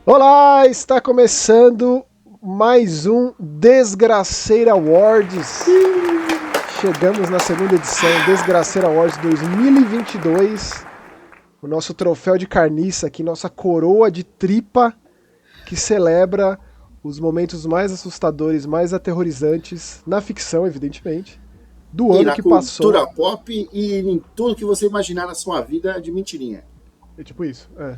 Olá, está começando mais um Desgraceira Awards. Chegamos na segunda edição, Desgraceira Awards 2022. O nosso troféu de carniça aqui, nossa coroa de tripa, que celebra os momentos mais assustadores, mais aterrorizantes, na ficção, evidentemente, do ano que passou. E na cultura pop e em tudo que você imaginar na sua vida de mentirinha. É tipo isso, é.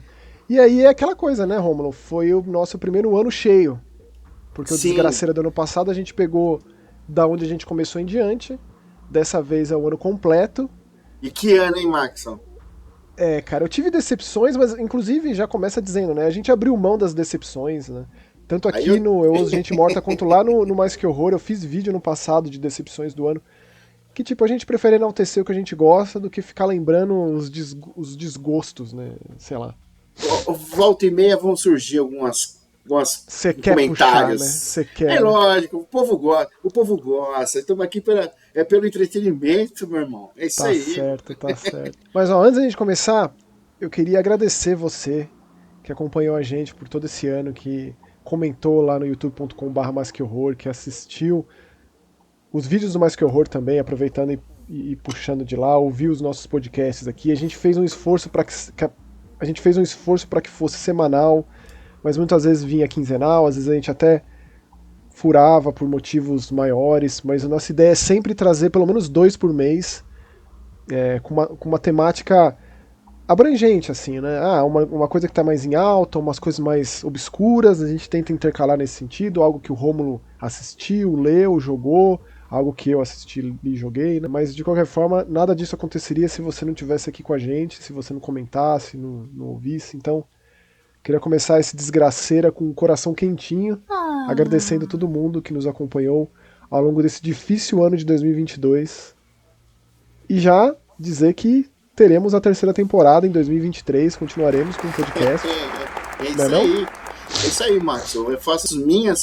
E aí é aquela coisa, né, Rômulo? Foi o nosso primeiro ano cheio. Porque o Desgraceira do ano passado a gente pegou da onde a gente começou em diante. Dessa vez é o ano completo. E que ano, hein, Maxon? É, cara, eu tive decepções, mas inclusive já começa dizendo, né? A gente abriu mão das decepções, né? Tanto aqui no Eu Ouso Gente Morta quanto lá no Mais Que Horror. Eu fiz vídeo no passado de decepções do ano. Que, tipo, a gente prefere enaltecer o que a gente gosta do que ficar lembrando os desgostos, né? Sei lá. Volta e meia vão surgir algumas comentários. Puxar, né? Quer, é lógico, o povo gosta. Estamos aqui pelo entretenimento, meu irmão. É isso tá aí. Tá certo. Mas ó, antes da gente começar, eu queria agradecer você que acompanhou a gente por todo esse ano, que comentou lá no youtube.com/masquehorror, que assistiu os vídeos do Mais Que Horror também, aproveitando e puxando de lá, ouviu os nossos podcasts aqui. A gente fez um esforço para que fosse semanal, mas muitas vezes vinha quinzenal, às vezes a gente até furava por motivos maiores, mas a nossa ideia é sempre trazer pelo menos 2 por mês, com uma temática abrangente, assim, né? Uma coisa que está mais em alta, umas coisas mais obscuras, a gente tenta intercalar nesse sentido, algo que o Rômulo assistiu, leu, jogou, algo que eu assisti e joguei, né? Mas de qualquer forma, nada disso aconteceria se você não estivesse aqui com a gente, se você não comentasse, não ouvisse. Então, queria começar esse Desgraceira com o coração quentinho, agradecendo a todo mundo que nos acompanhou ao longo desse difícil ano de 2022. E já dizer que teremos a terceira temporada em 2023, continuaremos com o podcast. É isso aí, Max. Eu faço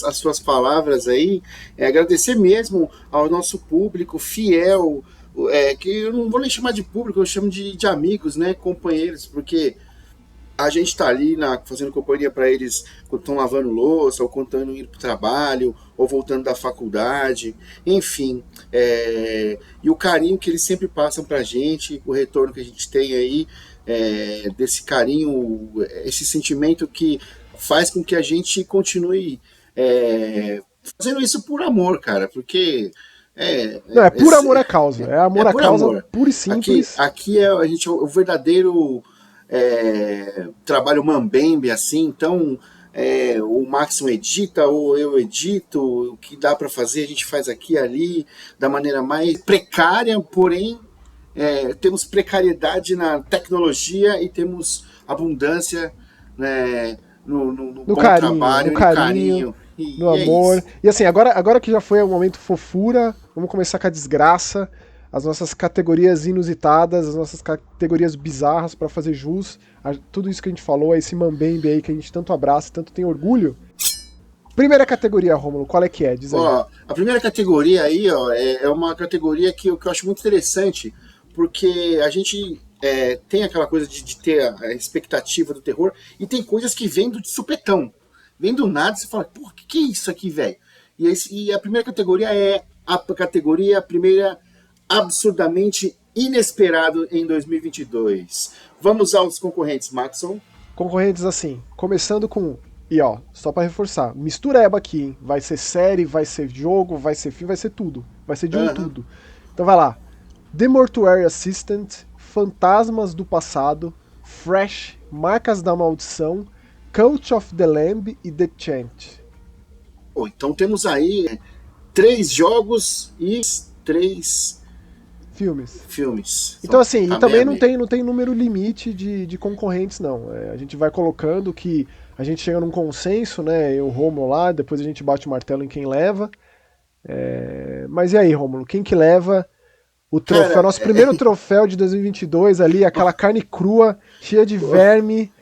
as suas palavras aí, agradecer mesmo ao nosso público fiel, que eu não vou nem chamar de público, eu chamo de amigos, né, companheiros, porque a gente está ali fazendo companhia para eles quando estão lavando louça, ou quando estão indo para o trabalho, ou voltando da faculdade, enfim. E o carinho que eles sempre passam para a gente, o retorno que a gente tem aí, desse carinho, esse sentimento que faz com que a gente continue fazendo isso por amor, cara, porque... Não, é por amor à causa. É amor à causa, amor. Puro e simples. Aqui a gente o verdadeiro... trabalho mambembe assim, então o Maxon edita ou eu edito, o que dá para fazer a gente faz aqui e ali, da maneira mais precária, porém temos precariedade na tecnologia e temos abundância, né, no bom carinho, trabalho, no carinho, no amor. E assim, agora que já foi o momento fofura, vamos começar com a desgraça. As nossas categorias inusitadas, as nossas categorias bizarras para fazer jus a tudo isso que a gente falou, a esse mambembe aí que a gente tanto abraça, tanto tem orgulho. Primeira categoria, Rômulo, qual é que é? Diz aí. A primeira categoria aí é uma categoria que eu acho muito interessante, porque a gente tem aquela coisa de ter a expectativa do terror, e tem coisas que vêm do supetão. Vem do nada, você fala, pô, que é isso aqui, velho? E a primeira categoria é a categoria absurdamente inesperado em 2022. Vamos aos concorrentes, Maxon. Concorrentes assim, começando com... E ó, só pra reforçar, mistureba aqui, hein? Vai ser série, vai ser jogo, vai ser filme, vai ser tudo. Vai ser de tudo. Então vai lá. The Mortuary Assistant, Fantasmas do Passado, Fresh, Marcas da Maldição, Cult of the Lamb e The Chant. Então temos aí 3 jogos e 3... filmes. Então assim, e também não tem número limite de concorrentes, não. A gente vai colocando que a gente chega num consenso, né? Eu, Rômulo lá, depois a gente bate o martelo em quem leva. Mas e aí, Rômulo, quem que leva o troféu? Cara, nosso primeiro troféu de 2022 ali, aquela carne crua, cheia de verme.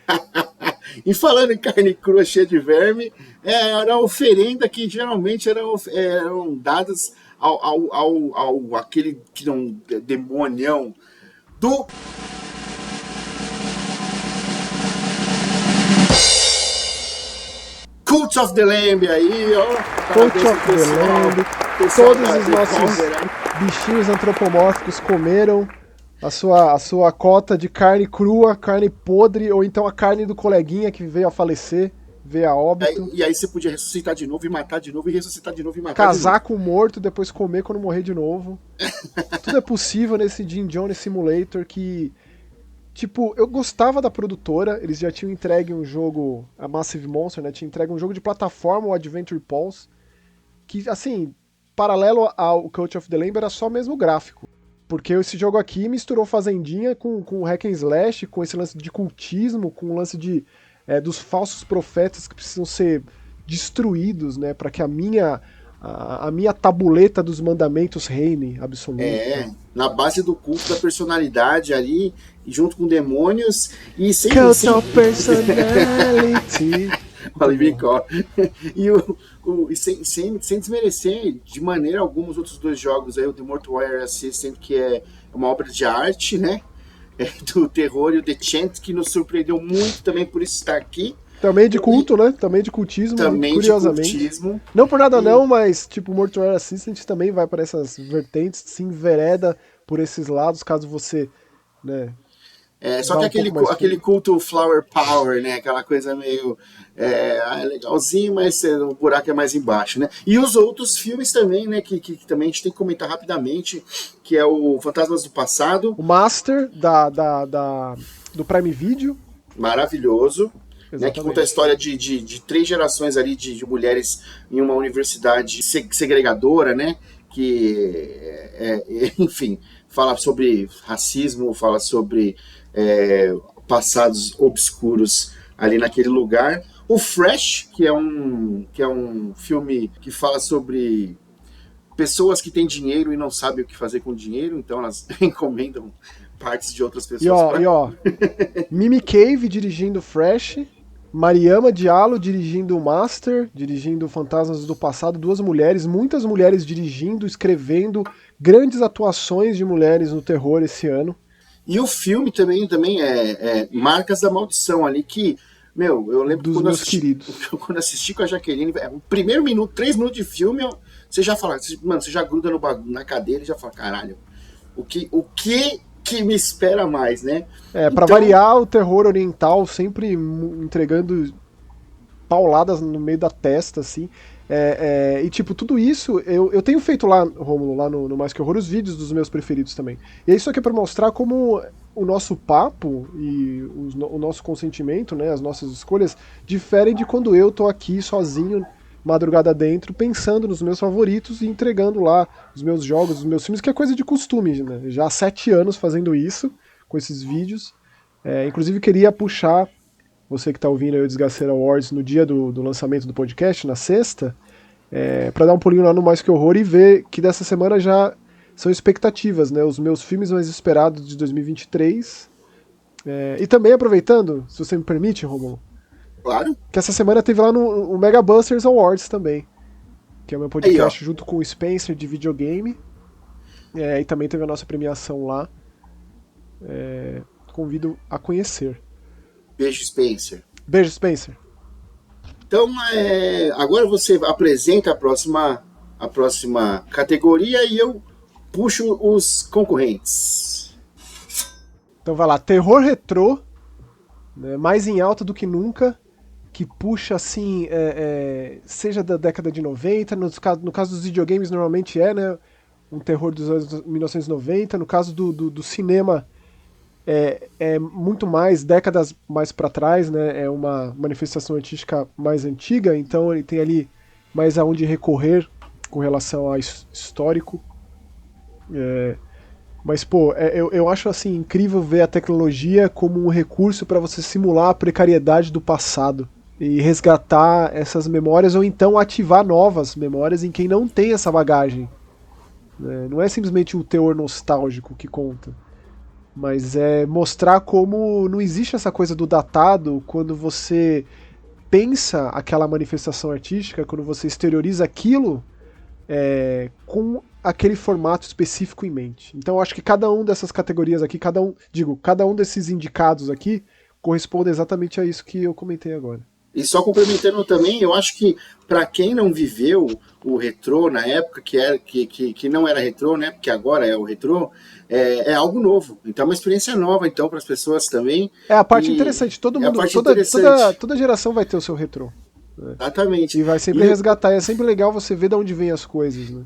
E falando em carne crua, cheia de verme, era a oferenda que geralmente eram dadas ao aquele que não demonião do Cult of the Lamb aí, ó. Cult of the Lamb. Todos os nossos né? bichinhos antropomórficos comeram a sua cota de carne crua, carne podre, ou então a carne do coleguinha que veio a falecer, veio a óbito. E aí você podia ressuscitar de novo e matar de novo, e ressuscitar de novo e matar Casar de com o morto, depois comer quando morrer de novo. Tudo é possível nesse Jim Jones Simulator que... Tipo, eu gostava da produtora, eles já tinham entregue um jogo, a Massive Monster, né? Tinha entregue um jogo de plataforma, o Adventure Pulse, que, assim, paralelo ao Cult of the Lamb, era só mesmo gráfico. Porque esse jogo aqui misturou Fazendinha com hack and slash, com esse lance de cultismo, com o lance dos falsos profetas que precisam ser destruídos, né? Para que a minha tabuleta dos mandamentos reine absoluta. Na base do culto da personalidade ali, junto com demônios, e sem... Cult of personality. E sem desmerecer de maneira alguma os outros dois jogos aí, o The Mortal Warrior Assistant, que é uma obra de arte, né? Do terror, e o The Chant, que nos surpreendeu muito também por isso estar aqui. Também de culto, né? Também de cultismo, também curiosamente. De cultismo. Não por nada não, mas tipo, Mortal Warrior Assistant também vai para essas vertentes, se envereda por esses lados, caso você, né... Só que aquele culto flower power, né? Aquela coisa meio legalzinho, mas o buraco é mais embaixo, né? E os outros filmes também, né? Que também a gente tem que comentar rapidamente, que é o Fantasmas do Passado. O Master do Prime Video. Maravilhoso. Né, que conta a história de 3 gerações ali de mulheres em uma universidade segregadora, né? Que, enfim, fala sobre racismo, fala sobre passados obscuros ali naquele lugar. O Fresh, que é um filme que fala sobre pessoas que têm dinheiro e não sabem o que fazer com o dinheiro, então elas encomendam partes de outras pessoas. Mimi Cave dirigindo Fresh, Mariama Diallo dirigindo o Master, dirigindo Fantasmas do Passado, 2 mulheres, muitas mulheres dirigindo, escrevendo, grandes atuações de mulheres no terror esse ano. E o filme também é Marcas da Maldição ali, que, eu lembro dos meus queridos. Quando assisti com a Jaqueline, o primeiro minuto, 3 minutos de filme, você já fala, mano, você já gruda na cadeira e já fala, caralho, o que me espera mais, né? Pra variar, o terror oriental sempre entregando pauladas no meio da testa, assim. E tipo, tudo isso, eu tenho feito lá, Rômulo, lá no Mais Que Horror, os vídeos dos meus preferidos também. E é isso aqui pra mostrar como o nosso papo e o nosso consentimento, né, as nossas escolhas, diferem de quando eu tô aqui sozinho, madrugada dentro, pensando nos meus favoritos e entregando lá os meus jogos, os meus filmes, que é coisa de costume, né? Já há 7 anos fazendo isso, com esses vídeos. Inclusive queria puxar, você que está ouvindo aí o Desgaceira Awards no dia do lançamento do podcast, na sexta, para dar um pulinho lá no Mais Que Horror e ver que dessa semana já são expectativas, né? Os meus filmes mais esperados de 2023. E também aproveitando, se você me permite, Romulo, claro, que essa semana teve lá no Mega Busters Awards também, que é o meu podcast aí, junto com o Spencer de videogame, e também teve a nossa premiação lá. Convido a conhecer. Beijo, Spencer. Beijo, Spencer. Então, agora você apresenta a próxima categoria e eu puxo os concorrentes. Então vai lá, terror retrô, né, mais em alta do que nunca, que puxa assim, seja da década de 90, no caso dos videogames normalmente né, um terror dos anos 1990, no caso do cinema é muito mais, décadas mais para trás, né, é uma manifestação artística mais antiga, então ele tem ali mais aonde recorrer com relação a histórico. Mas, pô, eu acho assim incrível ver a tecnologia como um recurso para você simular a precariedade do passado e resgatar essas memórias ou então ativar novas memórias em quem não tem essa bagagem. Não é simplesmente o teor nostálgico que conta, mas é mostrar como não existe essa coisa do datado quando você pensa aquela manifestação artística, quando você exterioriza aquilo com aquele formato específico em mente. Então eu acho que cada um dessas categorias aqui, cada um desses indicados aqui, corresponde exatamente a isso que eu comentei agora. E só complementando também, eu acho que para quem não viveu o retrô na época que não era retrô, né? Porque agora é o retrô, é algo novo. Então é uma experiência nova então para as pessoas também. É a parte E interessante, todo é a mundo, parte toda, interessante. toda geração vai ter o seu retrô. Né? Exatamente. E vai sempre E, resgatar, e é sempre legal você ver de onde vem as coisas, né?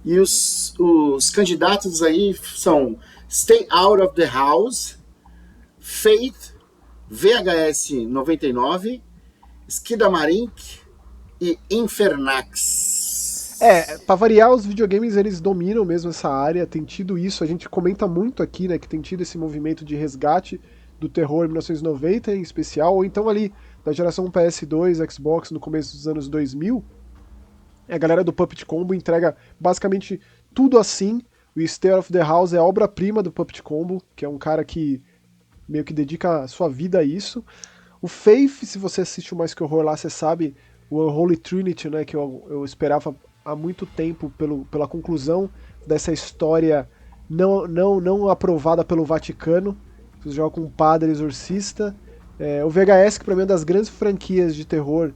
e os candidatos aí são Stay Out of the House, Faith, VHS 99, Skidamarink e Infernax. Pra variar, os videogames eles dominam mesmo essa área, tem tido isso, a gente comenta muito aqui, né, que tem tido esse movimento de resgate do terror em 1990 em especial, ou então ali da geração PS2, Xbox no começo dos anos 2000, a galera do Puppet Combo entrega basicamente tudo assim. O Stay of the House é a obra-prima do Puppet Combo, que é um cara que meio que dedica a sua vida a isso. O Faith, se você assiste o Mais Que Horror lá, você sabe, o Holy Trinity, né, que eu esperava há muito tempo pela conclusão dessa história não aprovada pelo Vaticano. Você joga com um padre exorcista. O VHS, que pra mim é uma das grandes franquias de terror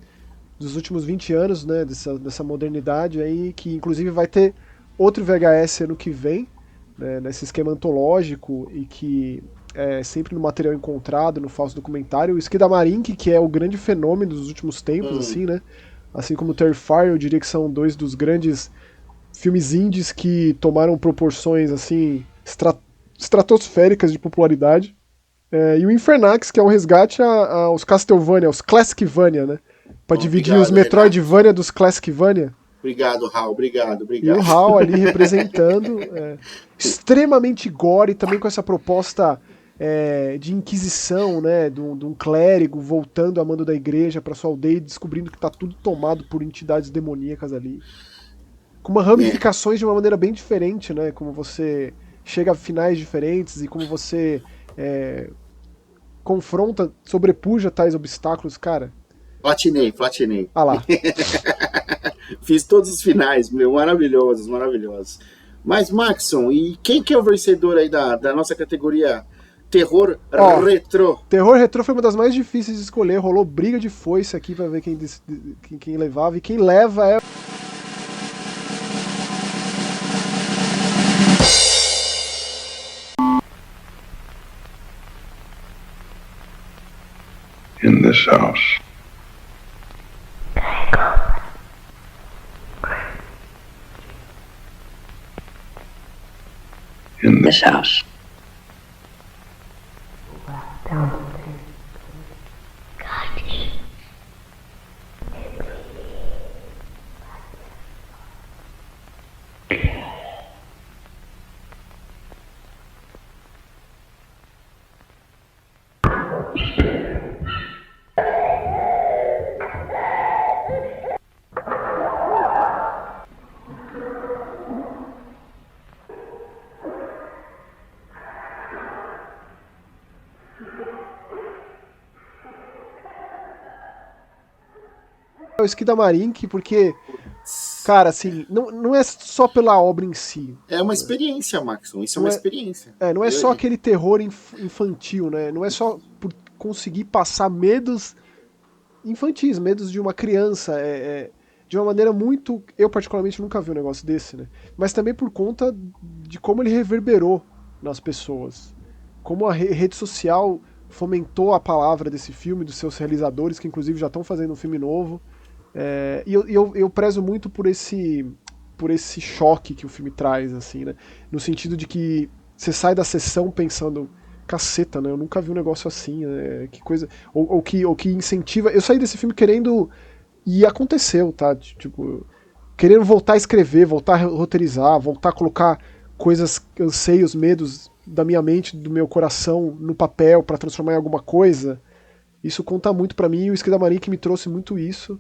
dos últimos 20 anos, né, dessa modernidade aí, que inclusive vai ter outro VHS ano que vem, né, nesse esquema antológico e que é sempre no material encontrado, no falso documentário. O Skidamarink, que é o grande fenômeno dos últimos tempos, assim, né, assim como o Terrifier, eu diria que são dois dos grandes filmes indies que tomaram proporções, assim, estratosféricas de popularidade. E o Infernax, que é um resgate aos Castlevania, aos Classicvania, né? Pra dividir os Obrigado, Renato. Metroidvania dos Classicvania. Obrigado, Raul. Obrigado, E o obrigado. HAL ali representando, extremamente gore, também com essa proposta de inquisição, né? De um clérigo voltando a mando da igreja pra sua aldeia e descobrindo que tá tudo tomado por entidades demoníacas ali. Com uma É, ramificações de uma maneira bem diferente, né? Como você chega a finais diferentes e como você confronta, sobrepuja tais obstáculos, cara. platinei, platinei. Ah lá. Fiz todos os finais, meu, maravilhosos, maravilhosos. Mas, Maxon, e quem que é o vencedor aí da nossa categoria Terror Ó, Retrô? Terror Retrô foi uma das mais difíceis de escolher, rolou briga de foice aqui pra ver quem levava, e quem leva é. In this house. In this house. O Skidamarink, porque, cara, assim, não é só pela obra em si. É uma experiência, Maxon, isso é Não uma é, experiência. não é só aquele terror infantil, né? Não é só por conseguir passar medos infantis, medos de uma criança, de uma maneira muito. Eu, particularmente, nunca vi um negócio desse, né? Mas também por conta de como ele reverberou nas pessoas. Como a rede social fomentou a palavra desse filme, dos seus realizadores, que inclusive já estão fazendo um filme novo. E eu prezo muito por esse choque que o filme traz, assim, né? No sentido de que você sai da sessão pensando, caceta, né? Eu nunca vi um negócio assim, né? Que coisa. Ou que incentiva. Eu saí desse filme querendo. E aconteceu, tá? Tipo, querendo voltar a escrever, voltar a roteirizar, voltar a colocar coisas, anseios, medos da minha mente, do meu coração no papel para transformar em alguma coisa. Isso conta muito para mim e o Skidamarink me trouxe muito isso.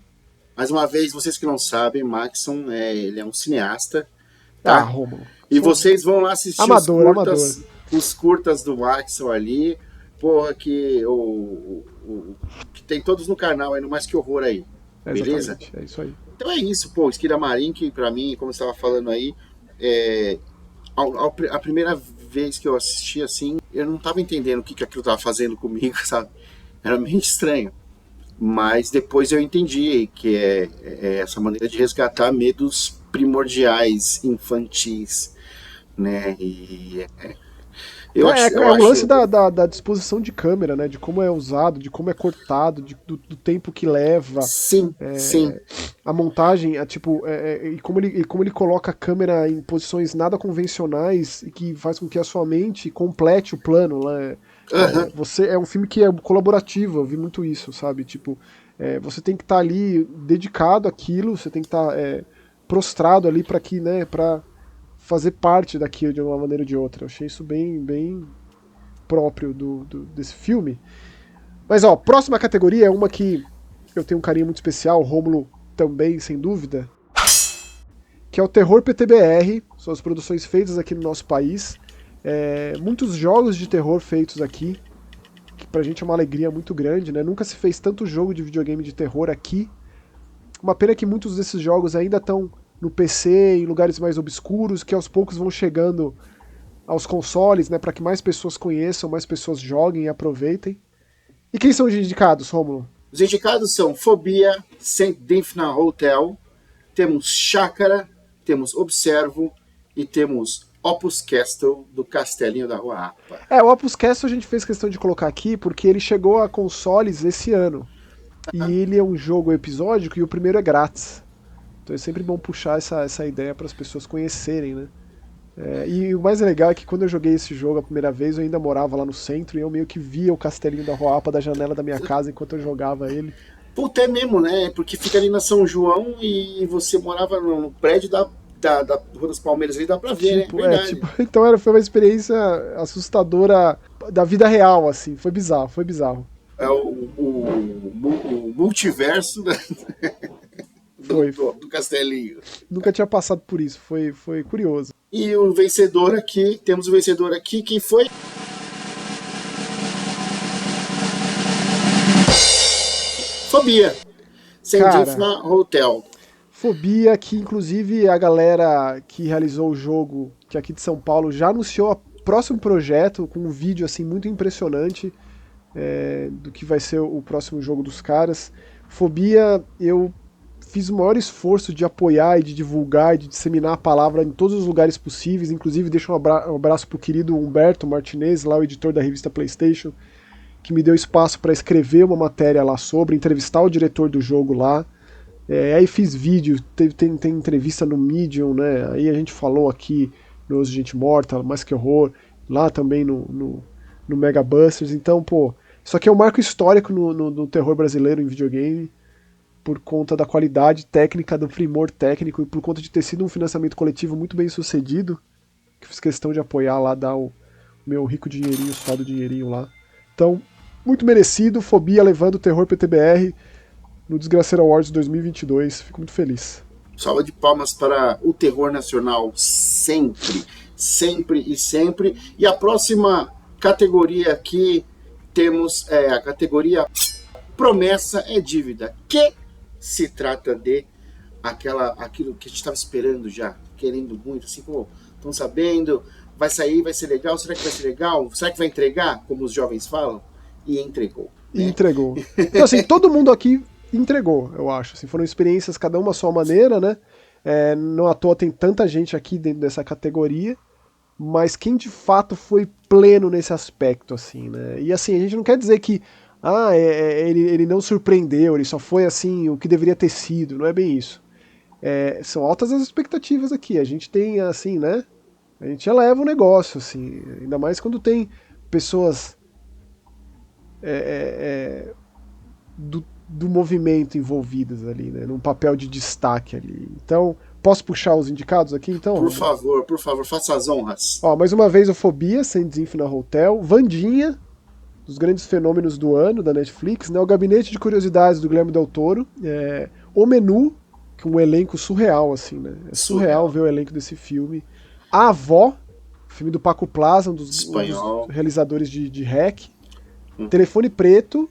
Mais uma vez, vocês que não sabem, Maxon, ele é um cineasta, Ah, tá? Romulo. E Sou vocês vão lá assistir amador, amador. os curtas do Maxon ali, porra, que tem todos no canal aí, no Mais Que Horror aí, beleza? Exatamente, é isso aí. Então é isso, pô, Skira Marin, que pra mim, como você estava falando aí, a primeira vez que eu assisti assim, eu não tava entendendo o que aquilo tava fazendo comigo, sabe? Era meio estranho. Mas depois eu entendi que é essa maneira de resgatar medos primordiais, infantis, né? E eu É o lance acho, da disposição de câmera, né? De como é usado, de como é cortado, do tempo que leva, sim, sim, a montagem, e como ele coloca a câmera em posições nada convencionais e que faz com que a sua mente complete o plano, né? aham, É um filme que é colaborativo, eu vi muito isso, sabe? Tipo, você tem que estar ali dedicado àquilo, você tem que estar prostrado ali para que, né, para fazer parte daquilo de uma maneira ou de outra. Eu achei isso bem próprio desse filme. Mas ó, próxima categoria é uma que eu tenho um carinho muito especial, o Rômulo também, sem dúvida, que é o Terror PTBR, são as produções feitas aqui no nosso país. Muitos jogos de terror feitos aqui, que pra gente é uma alegria muito grande, né? Nunca se fez tanto jogo de videogame de terror aqui. Uma pena que muitos desses jogos ainda estão no PC, em lugares mais obscuros, que aos poucos vão chegando aos consoles, né, para que mais pessoas conheçam, mais pessoas joguem e aproveitem. E quem são os indicados, Rômulo? os indicados são Fobia, Saint Dymphna Hotel, temos Chácara, temos Observo e temos Opus Castle, do Castelinho da Rua Apa. O Opus Castle a gente fez questão de colocar aqui porque ele chegou a consoles esse ano. E ele é um jogo episódico e o primeiro é grátis. Então é sempre bom puxar essa ideia para as pessoas conhecerem, né? E o mais legal é que quando eu joguei esse jogo a primeira vez, eu ainda morava lá no centro e eu meio que via o Castelinho da Rua Apa da janela da minha casa enquanto eu jogava ele. Puta, é mesmo, né? Porque fica ali na São João e você morava no prédio da Rua das Palmeiras ali, dá pra ver, né? Verdade. Então foi uma experiência assustadora da vida real, assim. Foi bizarro, foi bizarro. É o multiverso Foi. do Castelinho. Nunca tinha passado por isso, foi curioso. E o vencedor aqui, temos o vencedor aqui, quem foi? Fobia. Saint Dymphna Hotel. Fobia, que inclusive a galera que realizou o jogo, que é aqui de São Paulo, já anunciou o próximo projeto, com um vídeo assim muito impressionante do que vai ser o próximo jogo dos caras. Fobia, eu fiz o maior esforço de apoiar e de divulgar e de disseminar a palavra em todos os lugares possíveis, inclusive deixo um abraço pro querido Humberto Martinez, lá o editor da revista PlayStation, que me deu espaço para escrever uma matéria lá sobre, entrevistar o diretor do jogo lá. Aí fiz vídeo, tem entrevista no Medium, né? Aí a gente falou aqui no Os Gente Morta, Mais Que Horror, lá também no Mega Busters. Então, pô, isso aqui é um marco histórico no terror brasileiro em videogame, por conta da qualidade técnica, do primor técnico e por conta de ter sido um financiamento coletivo muito bem sucedido, que fiz questão de apoiar lá, dar o meu rico dinheirinho, suado dinheirinho lá. Então, muito merecido, Fobia levando o Terror PTBR no Desgraceiro Awards 2022, fico muito feliz. Salva de palmas para o terror nacional, sempre, sempre e sempre. E a próxima categoria aqui, temos a categoria Promessa é Dívida, que se trata de aquilo que a gente estava esperando já, querendo muito, assim, pô, estão sabendo, vai sair, vai ser legal, será que vai ser legal? Será que vai entregar, como os jovens falam? E entregou. Né? E entregou. Então, assim, todo mundo aqui entregou, eu acho. Assim, foram experiências, cada uma à sua maneira, né? Não à toa tem tanta gente aqui dentro dessa categoria, mas quem de fato foi pleno nesse aspecto, assim, né? E assim, a gente não quer dizer que ele não surpreendeu, ele só foi assim o que deveria ter sido, não é bem isso. São altas as expectativas aqui, a gente tem assim, né? A gente eleva o negócio, assim, ainda mais quando tem pessoas do movimento envolvidas ali, né? Num papel de destaque ali. Então, posso puxar os indicados aqui, então? Por favor, faça as honras. Ó, mais uma vez o Fobia, Saint Dymphna Hotel, Vandinha, dos grandes fenômenos do ano da Netflix, né? O Gabinete de Curiosidades do Guilherme Del Toro, O Menu, que é um elenco surreal, assim, né? É surreal ver o elenco desse filme. A Avó, filme do Paco Plaza, um dos realizadores de REC. Telefone Preto.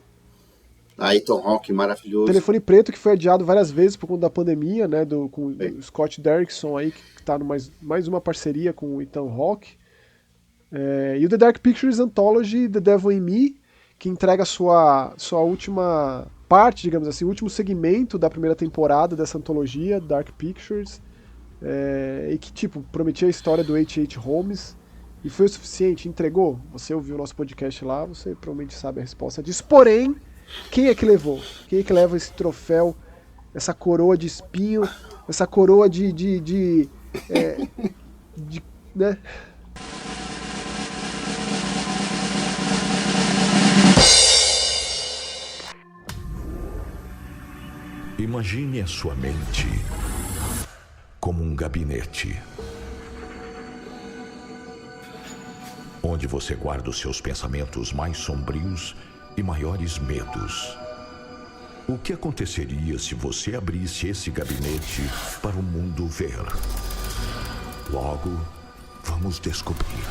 Ethan Hawke, maravilhoso. Telefone Preto, que foi adiado várias vezes por conta da pandemia, né? Com o Scott Derrickson aí, que tá mais uma parceria com o Ethan Hawke. E o The Dark Pictures Anthology, The Devil in Me, que entrega sua última parte, digamos assim, o último segmento da primeira temporada dessa antologia, Dark Pictures, e que, tipo, prometia a história do H.H. Holmes, e foi o suficiente, entregou. Você ouviu o nosso podcast lá, você provavelmente sabe a resposta disso. Porém, quem é que levou? Quem é que leva esse troféu, essa coroa de espinho, essa coroa né? Imagine a sua mente como um gabinete, onde você guarda os seus pensamentos mais sombrios e maiores medos. O que aconteceria se você abrisse esse gabinete para o mundo ver? Logo, vamos descobrir.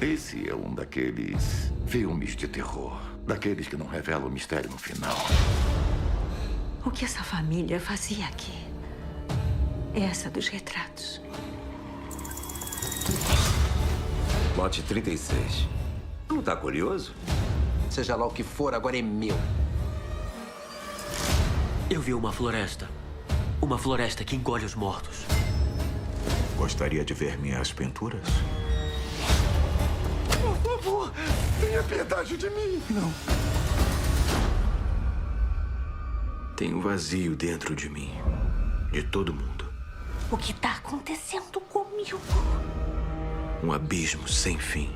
Esse é um daqueles filmes de terror. Daqueles que não revelam o mistério no final. O que essa família fazia aqui? Essa dos retratos. Lote 36. Não tá curioso? Seja lá o que for, agora é meu. Eu vi uma floresta. Uma floresta que engole os mortos. Gostaria de ver minhas pinturas? Por favor, tenha piedade de mim. Não. Tem um vazio dentro de mim. De todo mundo. O que tá acontecendo comigo? Um abismo sem fim.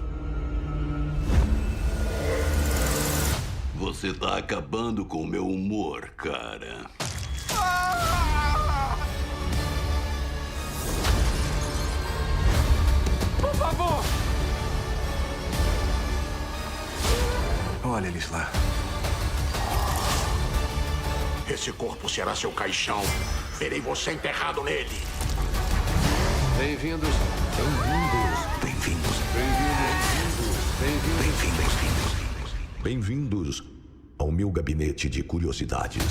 Você tá acabando com o meu humor, cara. Por favor! Olha eles lá. Esse corpo será seu caixão. Verei você enterrado nele. Bem-vindos. Bem-vindos. Bem-vindos ao meu gabinete de curiosidades.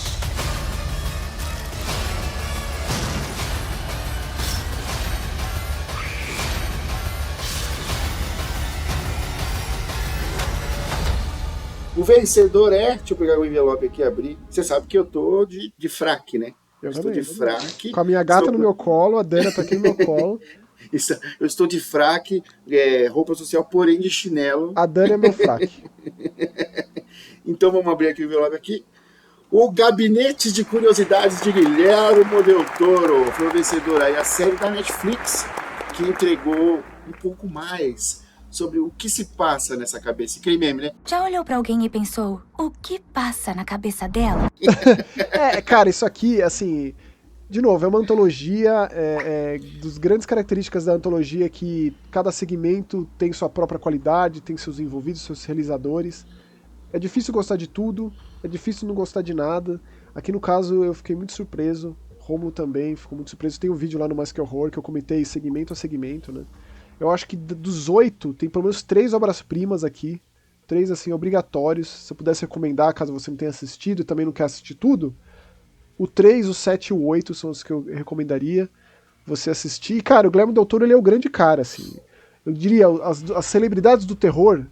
O vencedor deixa eu pegar o envelope aqui e abrir. Você sabe que eu tô de fraque, né? Eu estou também, de fraque. Com a minha gata no meu colo, a Dana tá aqui no meu colo. Eu estou de fraque, roupa social, porém de chinelo. A Dana é meu fraque. Então vamos abrir aqui o envelope aqui. O Gabinete de Curiosidades de Guillermo del Toro foi o vencedor aí, a série da Netflix, que entregou um pouco mais sobre o que se passa nessa cabeça. Aquele meme, né? Já olhou pra alguém e pensou, o que passa na cabeça dela? Cara, isso aqui, assim, de novo, é uma antologia, dos grandes características da antologia é que cada segmento tem sua própria qualidade, tem seus envolvidos, seus realizadores. É difícil gostar de tudo, é difícil não gostar de nada. Aqui no caso eu fiquei muito surpreso, Romulo também ficou muito surpreso. Tem um vídeo lá no Mais Que Horror que eu comentei segmento a segmento, né? Eu acho que dos 8, tem pelo menos 3 obras-primas aqui. 3, assim, obrigatórios. Se eu pudesse recomendar, caso você não tenha assistido e também não quer assistir tudo, o 3, o 7 e o 8 são os que eu recomendaria você assistir. E, cara, o Guillermo del Toro, ele é o grande cara, assim. Eu diria, as celebridades do terror,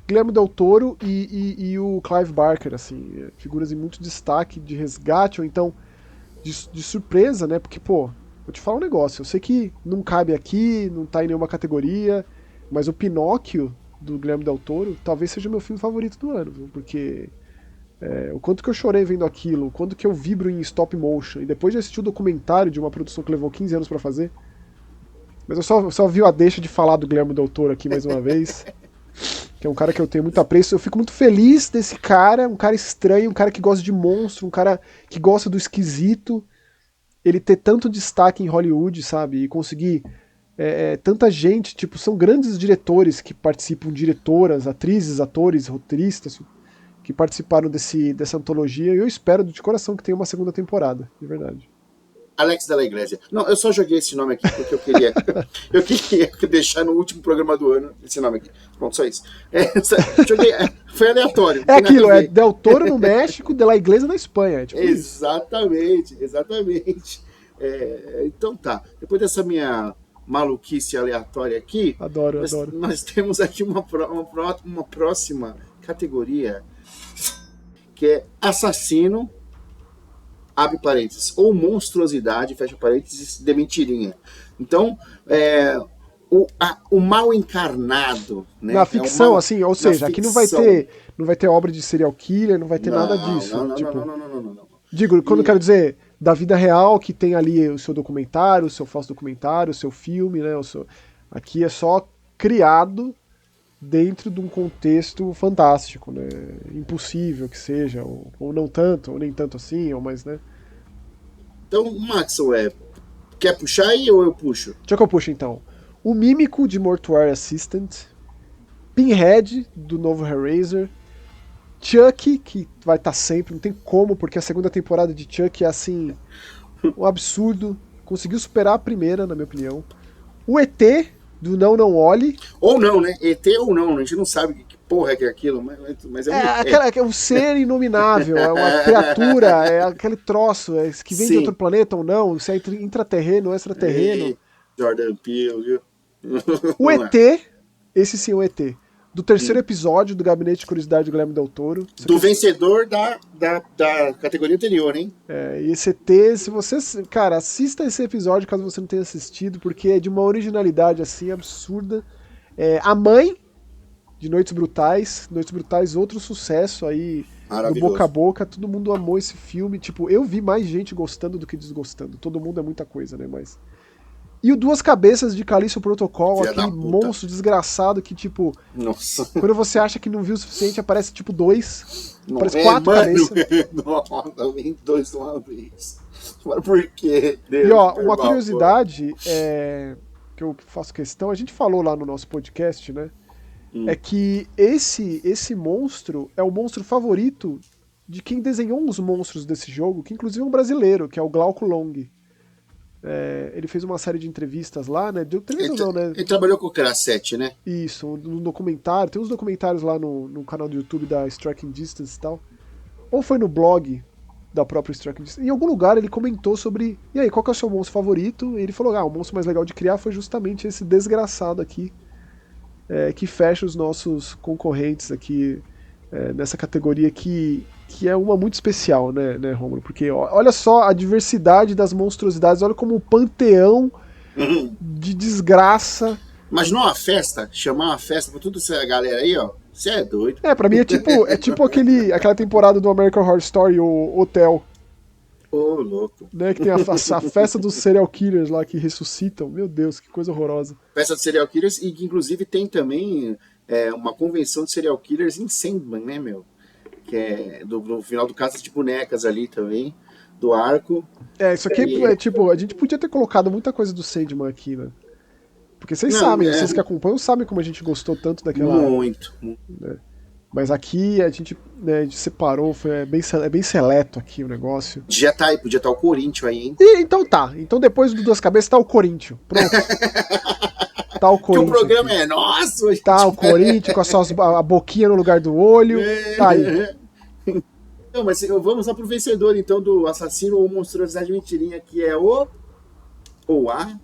Guillermo del Toro e o Clive Barker, assim. Figuras em muito destaque, de resgate, ou então de surpresa, né? Porque, pô, vou te falar um negócio, eu sei que não cabe aqui, não tá em nenhuma categoria, mas o Pinóquio, do Guillermo del Toro, talvez seja o meu filme favorito do ano, viu? Porque o quanto que eu chorei vendo aquilo, o quanto que eu vibro em stop motion, e depois de assistir o documentário de uma produção que levou 15 anos pra fazer, mas eu só vi a deixa de falar do Guillermo del Toro aqui mais uma vez, que é um cara que eu tenho muito apreço, eu fico muito feliz desse cara, um cara estranho, um cara que gosta de monstro, um cara que gosta do esquisito, ele ter tanto destaque em Hollywood, sabe, e conseguir tanta gente, tipo, são grandes diretores que participam, diretoras, atrizes, atores, roteiristas, que participaram dessa antologia, e eu espero de coração que tenha uma segunda temporada, de verdade. Alex de la Iglesia. Não, eu só joguei esse nome aqui porque eu queria deixar no último programa do ano esse nome aqui. Pronto, só isso. Joguei, foi aleatório. É aquilo, é Del Toro no México, de la Iglesia na Espanha. Tipo exatamente. Então tá. Depois dessa minha maluquice aleatória aqui. Adoro. Nós temos aqui uma próxima categoria, que é assassino, abre parênteses, ou monstruosidade, fecha parênteses, de mentirinha. Então, o mal encarnado, né? Na ficção, assim, ou seja, aqui não vai ter obra de serial killer, não vai ter nada disso. Não. Digo, quando eu quero dizer da vida real, que tem ali o seu documentário, o seu falso documentário, o seu filme, né? Aqui é só criado dentro de um contexto fantástico, né? Impossível que seja, ou não tanto, ou nem tanto assim, ou mais, né? Então, Maxwell, quer puxar aí ou eu puxo? Deixa que eu puxo então. O Mímico de Mortuary Assistant, Pinhead do novo Hellraiser, Chuck, que vai estar sempre, não tem como, porque a segunda temporada de Chuck é assim, um absurdo, conseguiu superar a primeira, na minha opinião. O ET do Não Olhe. Ou não, né? ET ou não, a gente não sabe que porra é aquilo, mas é um ser inominável, é uma criatura, é aquele troço, que vem de outro planeta ou não, se é intraterreno ou extraterreno. Jordan Peele, viu? O ET, esse sim, o ET, do terceiro episódio do Gabinete de Curiosidade do Guilherme Del Toro. Vencedor da categoria anterior, hein? E esse ET, se você... Cara, assista esse episódio caso você não tenha assistido, porque é de uma originalidade, assim, absurda. A Mãe, de Noites Brutais, outro sucesso aí, do boca a boca, todo mundo amou esse filme. Tipo, eu vi mais gente gostando do que desgostando. Todo mundo é muita coisa, né? Mas... E o Duas Cabeças de Calício Protocol, aquele monstro desgraçado que, tipo... Nossa. Quando você acha que não viu o suficiente, aparece, tipo, 2. Aparece 4 cabeças. Nossa, vem 2 de uma vez. Mas por quê? E, ó, uma curiosidade que eu faço questão, a gente falou lá no nosso podcast, né? É que esse monstro é o monstro favorito de quem desenhou os monstros desse jogo, que inclusive é um brasileiro, que é o Glauco Long. Ele fez uma série de entrevistas lá, né? Ele trabalhou com o Crasset, né? Isso, no documentário. Tem uns documentários lá no canal do YouTube da Striking Distance e tal. Ou foi no blog da própria Striking Distance. Em algum lugar ele comentou sobre... E aí, qual que é o seu monstro favorito? E ele falou, o monstro mais legal de criar foi justamente esse desgraçado aqui, que fecha os nossos concorrentes aqui nessa categoria que é uma muito especial, né, Rômulo? Porque olha só a diversidade das monstruosidades, olha como o panteão de desgraça. Imaginou uma festa, chamar uma festa pra toda essa galera aí, ó. Você é doido. Pra mim é tipo aquela temporada do American Horror Story, o Hotel. Ô, louco. Né, que tem a festa dos serial killers lá que ressuscitam. Meu Deus, que coisa horrorosa. Festa dos serial killers e que inclusive tem também uma convenção de serial killers em Sandman, né, meu? Que é no final do Caça de Bonecas ali também, do arco. Isso aqui a gente podia ter colocado muita coisa do Sandman aqui, né? Porque vocês sabem, vocês que acompanham sabem como a gente gostou tanto daquela... Muito. Né? Mas aqui a gente separou, é bem seleto aqui o negócio. Podia estar o Corinthians aí, hein? Então tá. Então depois do Duas Cabeças tá o Corinthians. Pronto. Tá o Corinthians. Que o programa é nosso. Tá o Corinthians com a boquinha no lugar do olho. Tá aí. Não, mas vamos lá pro vencedor, então, do assassino ou monstruosidade de mentirinha, que é o... Ou a...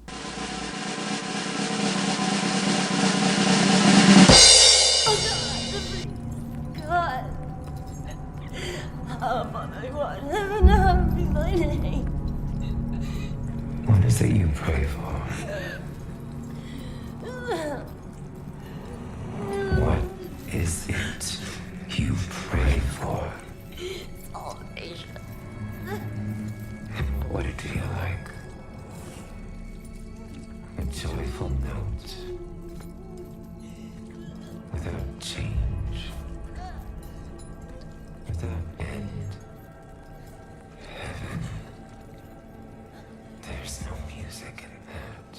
What is it you pray for? What is it you pray for? Salvation. What did it feel like? A joyful note without change, without end. Heaven. There's no music in that.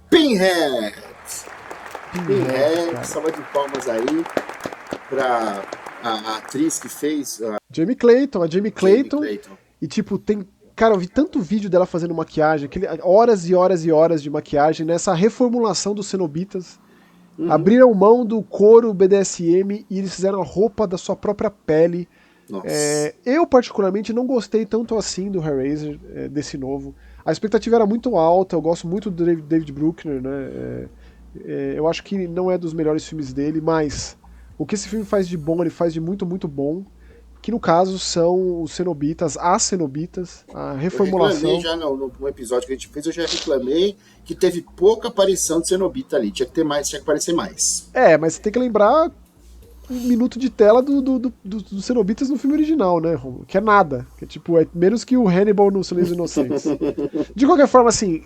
Pinhead, salva de palmas aí pra a atriz que fez... A Jamie Clayton. E tipo, cara, eu vi tanto vídeo dela fazendo maquiagem, horas e horas e horas de maquiagem nessa reformulação dos cenobitas. Abriram mão do couro BDSM e eles fizeram a roupa da sua própria pele. Eu, particularmente, não gostei tanto assim do Hellraiser, desse novo. A expectativa era muito alta, eu gosto muito do David Bruckner, né? Eu acho que não é dos melhores filmes dele, mas o que esse filme faz de bom, ele faz de muito, muito bom. Que no caso são os Cenobitas, as Cenobitas, a reformulação. Eu reclamei já no episódio que a gente fez, eu já reclamei que teve pouca aparição de Cenobita ali. Tinha que ter mais, tinha que aparecer mais. Mas você tem que lembrar um minuto de tela dos Cenobitas no filme original, né, Romulo? Que é nada. Que é menos que o Hannibal no Silêncio dos Inocentes. De qualquer forma, assim,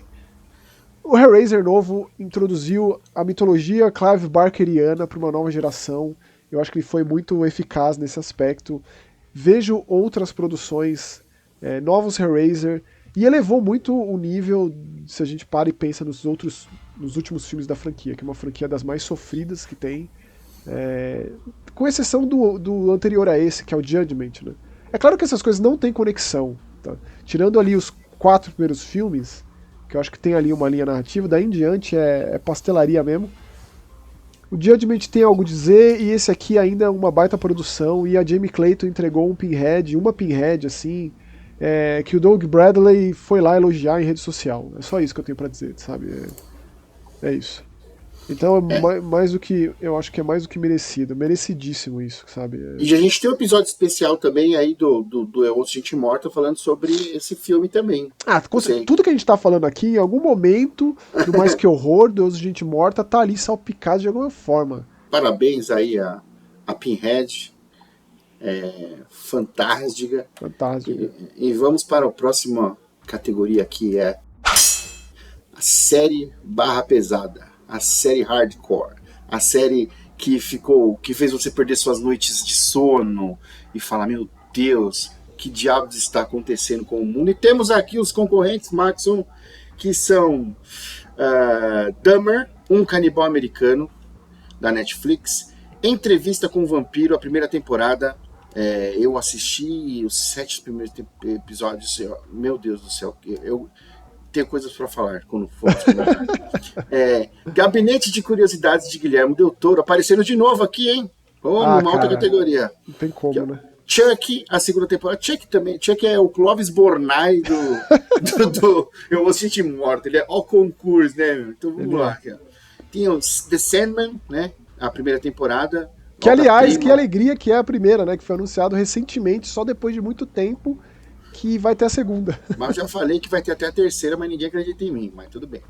o Hellraiser novo introduziu a mitologia Clive Barkeriana para uma nova geração. Eu acho que ele foi muito eficaz nesse aspecto. Vejo outras produções, novos Hellraiser, e elevou muito o nível, se a gente para e pensa nos últimos filmes da franquia, que é uma franquia das mais sofridas que tem, com exceção do anterior a esse, que é o Judgment, né? É claro que essas coisas não têm conexão, tá? Tirando ali os 4 primeiros filmes, que eu acho que tem ali uma linha narrativa, daí em diante é pastelaria mesmo. O Judgment tem algo a dizer, e esse aqui ainda é uma baita produção, e a Jamie Clayton entregou uma Pinhead, assim, que o Doug Bradley foi lá elogiar em rede social. É só isso que eu tenho pra dizer, sabe? É isso. Então mais do que, eu acho que é mais do que merecido, merecidíssimo isso, sabe? E a gente tem um episódio especial também aí do Eu Ouço Gente Morta falando sobre esse filme também. Tudo que a gente tá falando aqui, em algum momento, do Mais Que Horror, do Eu Ouço Gente Morta, tá ali salpicado de alguma forma. Parabéns aí a Pinhead, fantástica. E vamos para a próxima categoria, que é a série barra pesada. A série hardcore, a série que fez você perder suas noites de sono e falar, meu Deus, que diabos está acontecendo com o mundo? E temos aqui os concorrentes, Maxon, que são Dahmer, um canibal americano, da Netflix, Entrevista com o Vampiro, a primeira temporada. Eu assisti os 7 primeiros episódios, meu Deus do céu, eu tenho coisas para falar quando for comentar. Gabinete de Curiosidades de Guilherme Del Toro, aparecendo de novo aqui, hein? Numa alta categoria. Não tem como, né? Chuck, a segunda temporada. Chuck também. Chuck é o Clovis Bornai do Eu Vou Sentir Morto. Ele é o concurso, né? Então vamos lá. Tem o The Sandman, né? A primeira temporada. Que, aliás, que alegria que é a primeira, né? Que foi anunciado recentemente, só depois de muito tempo, que vai ter a segunda. Mas eu já falei que vai ter até a terceira, mas ninguém acredita em mim, mas tudo bem.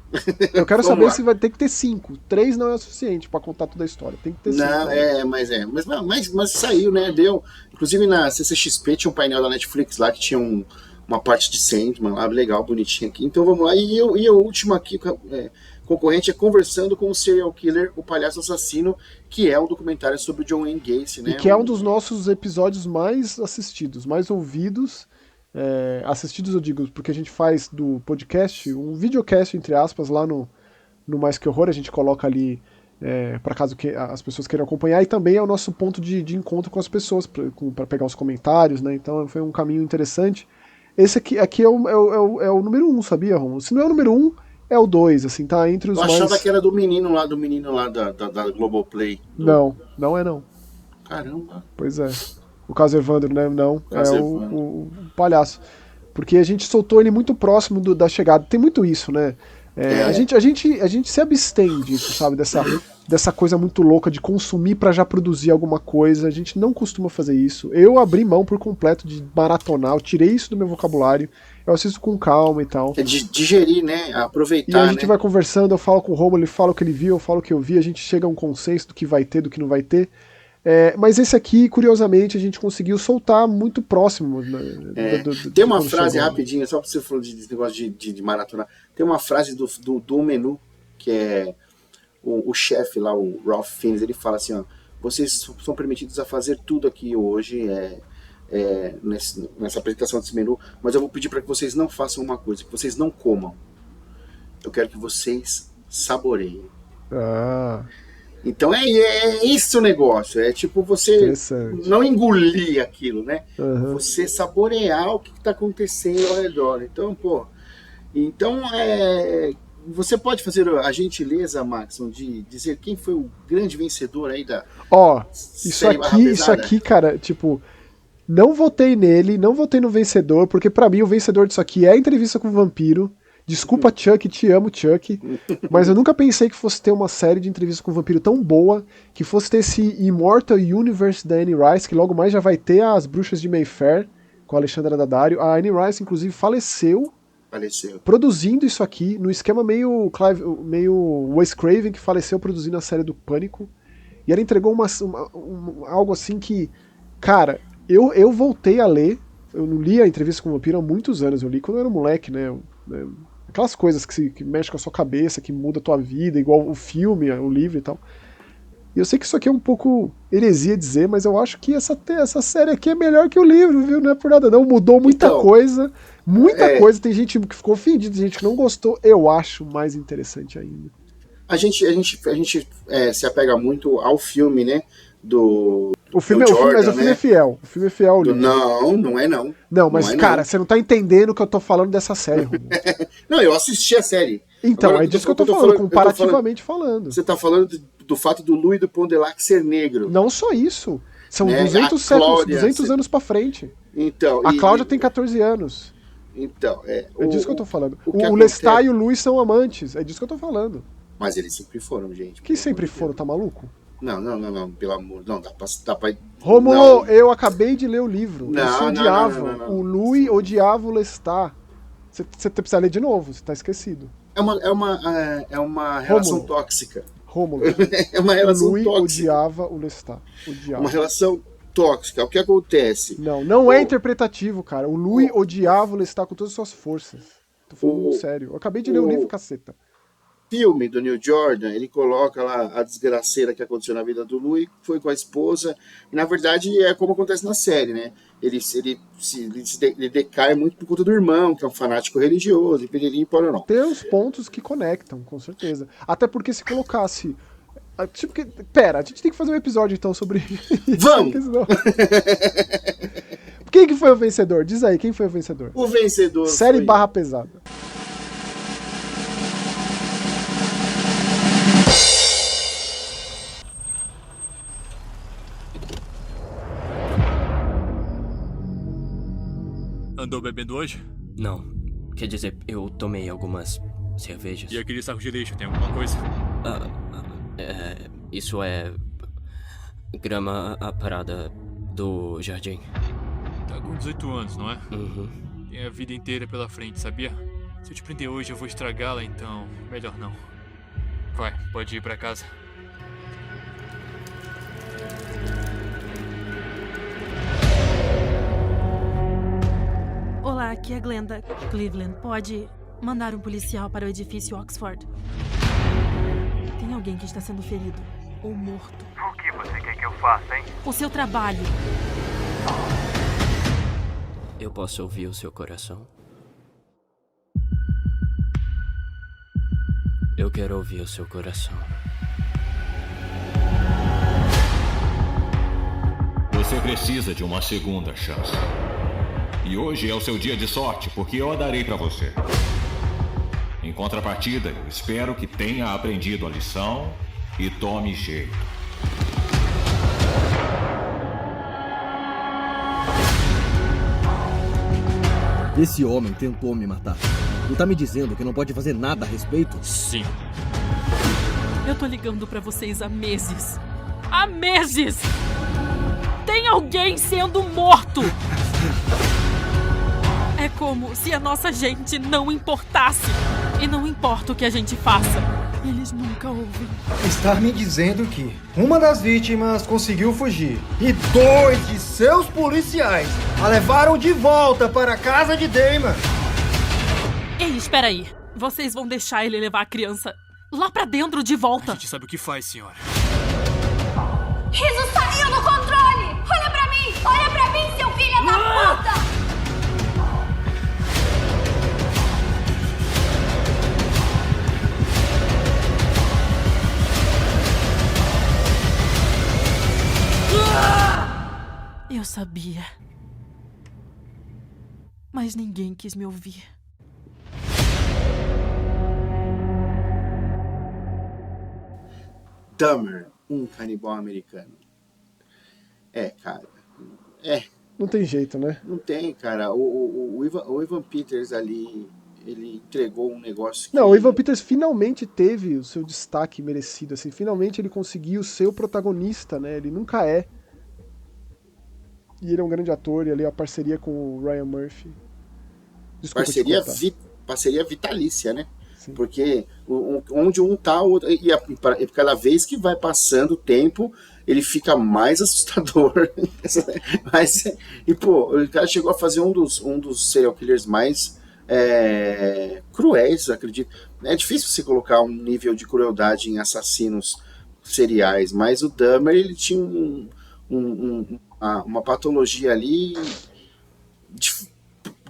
Eu quero saber se vai ter que ter 5. 3 não é o suficiente pra contar toda a história. Tem que ter 5. Não, mas saiu, né? Deu. Inclusive na CCXP tinha um painel da Netflix lá que tinha uma parte de Sandman lá, legal, bonitinho aqui. Então vamos lá. E a última aqui, concorrente, é Conversando com o Serial Killer, o Palhaço Assassino, que é um documentário sobre o John Wayne Gacy, né? E que é um dos nossos episódios mais assistidos, mais ouvidos. Assistidos eu digo, porque a gente faz do podcast um videocast, entre aspas, lá no Mais Que Horror, a gente coloca ali para caso que as pessoas queiram acompanhar, e também é o nosso ponto de encontro com as pessoas, para pegar os comentários, né? Então foi um caminho interessante. Esse aqui é o número 1, sabia, Romulo? Se não é o número 1, é o 2, assim, tá entre os mais... Eu achava que era do menino lá da Globoplay. Não é não. Caramba. Pois é. O caso Evandro, né? Não, o palhaço. Porque a gente soltou ele muito próximo da chegada. Tem muito isso, né? A gente se abstém disso, sabe? Dessa coisa muito louca de consumir pra já produzir alguma coisa. A gente não costuma fazer isso. Eu abri mão por completo de maratonar. Eu tirei isso do meu vocabulário. Eu assisto com calma e tal. Digerir, né? Aproveitar, e a gente vai conversando, eu falo com o Romulo, ele fala o que ele viu, eu falo o que eu vi. A gente chega a um consenso do que vai ter, do que não vai ter. Mas esse aqui, curiosamente, a gente conseguiu soltar muito próximo. Tem uma frase rapidinho, só pra você falar desse negócio de maratona. Tem uma frase do menu, que é o chefe lá, o Ralph Fiennes, ele fala assim, ó: vocês são permitidos a fazer tudo aqui hoje, nessa apresentação desse menu, mas eu vou pedir para que vocês não façam uma coisa, que vocês não comam. Eu quero que vocês saboreiem. Então é isso o negócio, é tipo você não engolir aquilo, né? Você saborear o que está acontecendo ao redor. Então, você pode fazer a gentileza, Maxon, de dizer quem foi o grande vencedor aí da isso aqui, cara, tipo, não votei nele, não votei no vencedor, porque pra mim o vencedor disso aqui é a Entrevista com o Vampiro. Desculpa, Chuck, te amo, Chuck, mas eu nunca pensei que fosse ter uma série de Entrevista com o Vampiro tão boa, que fosse ter esse Immortal Universe da Anne Rice, que logo mais já vai ter as Bruxas de Mayfair, com a Alexandra Daddario. A Anne Rice, inclusive, faleceu produzindo isso aqui, no esquema meio Wes Craven, que faleceu produzindo a série do Pânico. E ela entregou algo assim que, cara, eu voltei a ler. Eu não li a Entrevista com o Vampiro há muitos anos, eu li quando eu era moleque, né? Aquelas coisas que mexem com a sua cabeça, que muda a tua vida, igual o filme, o livro e tal. E eu sei que isso aqui é um pouco heresia dizer, mas eu acho que essa série aqui é melhor que o livro, viu? Não é por nada não, mudou muita coisa. Muita coisa, tem gente que ficou ofendida, tem gente que não gostou. Eu acho mais interessante ainda. A gente se apega muito ao filme, né? O filme é fiel. O filme é fiel ao livro. Não é não. Não, mas cara, você não tá entendendo o que eu tô falando dessa série, Romulo. Não, eu assisti a série. Então, agora, é disso que eu tô falando, comparativamente falando. Você tá falando do fato do Louis do Pondelac ser negro. Não só isso. São 200 anos pra frente. Então, a Cláudia tem 14 anos. Então, é disso que eu tô falando. O Lestat e o Louis são amantes. É disso que eu tô falando. Mas eles sempre foram, gente. Quem sempre foram? Tá maluco? Não, pelo amor, não, dá pra... Romulo, eu acabei de ler o livro. Não, odiava. O Louis odiava o Lestat. Você precisa ler de novo, você tá esquecido. É uma relação tóxica. Rômulo. É uma relação tóxica. O Louis odiava o Lestat. Uma relação tóxica. O que acontece? Não é interpretativo, cara. O Louis odiava o Lestat com todas as suas forças. Tô falando sério. Eu acabei de ler o livro, caceta. Filme do Neil Jordan, ele coloca lá a desgraceira que aconteceu na vida do Louis, foi com a esposa, e na verdade é como acontece na série, né? Ele decai muito por conta do irmão, que é um fanático religioso, e piririm, pororó. Tem uns pontos que conectam, com certeza. Até porque se colocasse... Pera, a gente tem que fazer um episódio então sobre isso. Vamos! Quem que foi o vencedor? Diz aí, quem foi o vencedor? O vencedor série barra pesada. Andou bebendo hoje? Não. Quer dizer, eu tomei algumas cervejas. E aquele saco de lixo, tem alguma coisa? Isso é... grama aparada do jardim. Tá com 18 anos, não é? Uhum. Tem a vida inteira pela frente, sabia? Se eu te prender hoje, eu vou estragá-la, então... melhor não. Vai, pode ir pra casa. Olá, aqui é Glenda. Cleveland, pode mandar um policial para o edifício Oxford? Tem alguém que está sendo ferido ou morto. O que você quer que eu faça, hein? O seu trabalho. Eu posso ouvir o seu coração? Eu quero ouvir o seu coração. Você precisa de uma segunda chance. E hoje é o seu dia de sorte, porque eu a darei pra você. Em contrapartida, eu espero que tenha aprendido a lição e tome jeito. Esse homem tentou me matar. Não tá me dizendo que não pode fazer nada a respeito? Sim. Eu tô ligando pra vocês há meses. Há meses! Tem alguém sendo morto! É como se a nossa gente não importasse. E não importa o que a gente faça, eles nunca ouvem. Está me dizendo que uma das vítimas conseguiu fugir e 2 de seus policiais a levaram de volta para a casa de Damon. Ei, espera aí. Vocês vão deixar ele levar a criança lá pra dentro de volta? A gente sabe o que faz, senhora. Isso saiu do controle! Olha pra mim! Olha pra mim, seu filho da puta! Eu sabia. Mas ninguém quis me ouvir. Dahmer, um canibal americano. Cara. Não tem jeito, né? Não tem, cara. O Evan Peters ali, ele entregou um negócio que... Não, o Evan Peters finalmente teve o seu destaque merecido, assim. Finalmente ele conseguiu ser o protagonista, né? Ele nunca é. E ele é um grande ator, e ali a parceria com o Ryan Murphy. Desculpa parceria vitalícia, né? Sim. Porque onde um tá, o outro... E cada vez que vai passando o tempo, ele fica mais assustador. O cara chegou a fazer um dos serial killers mais cruéis, acredito. É difícil você colocar um nível de crueldade em assassinos seriais, mas o Dahmer, ele tinha uma patologia ali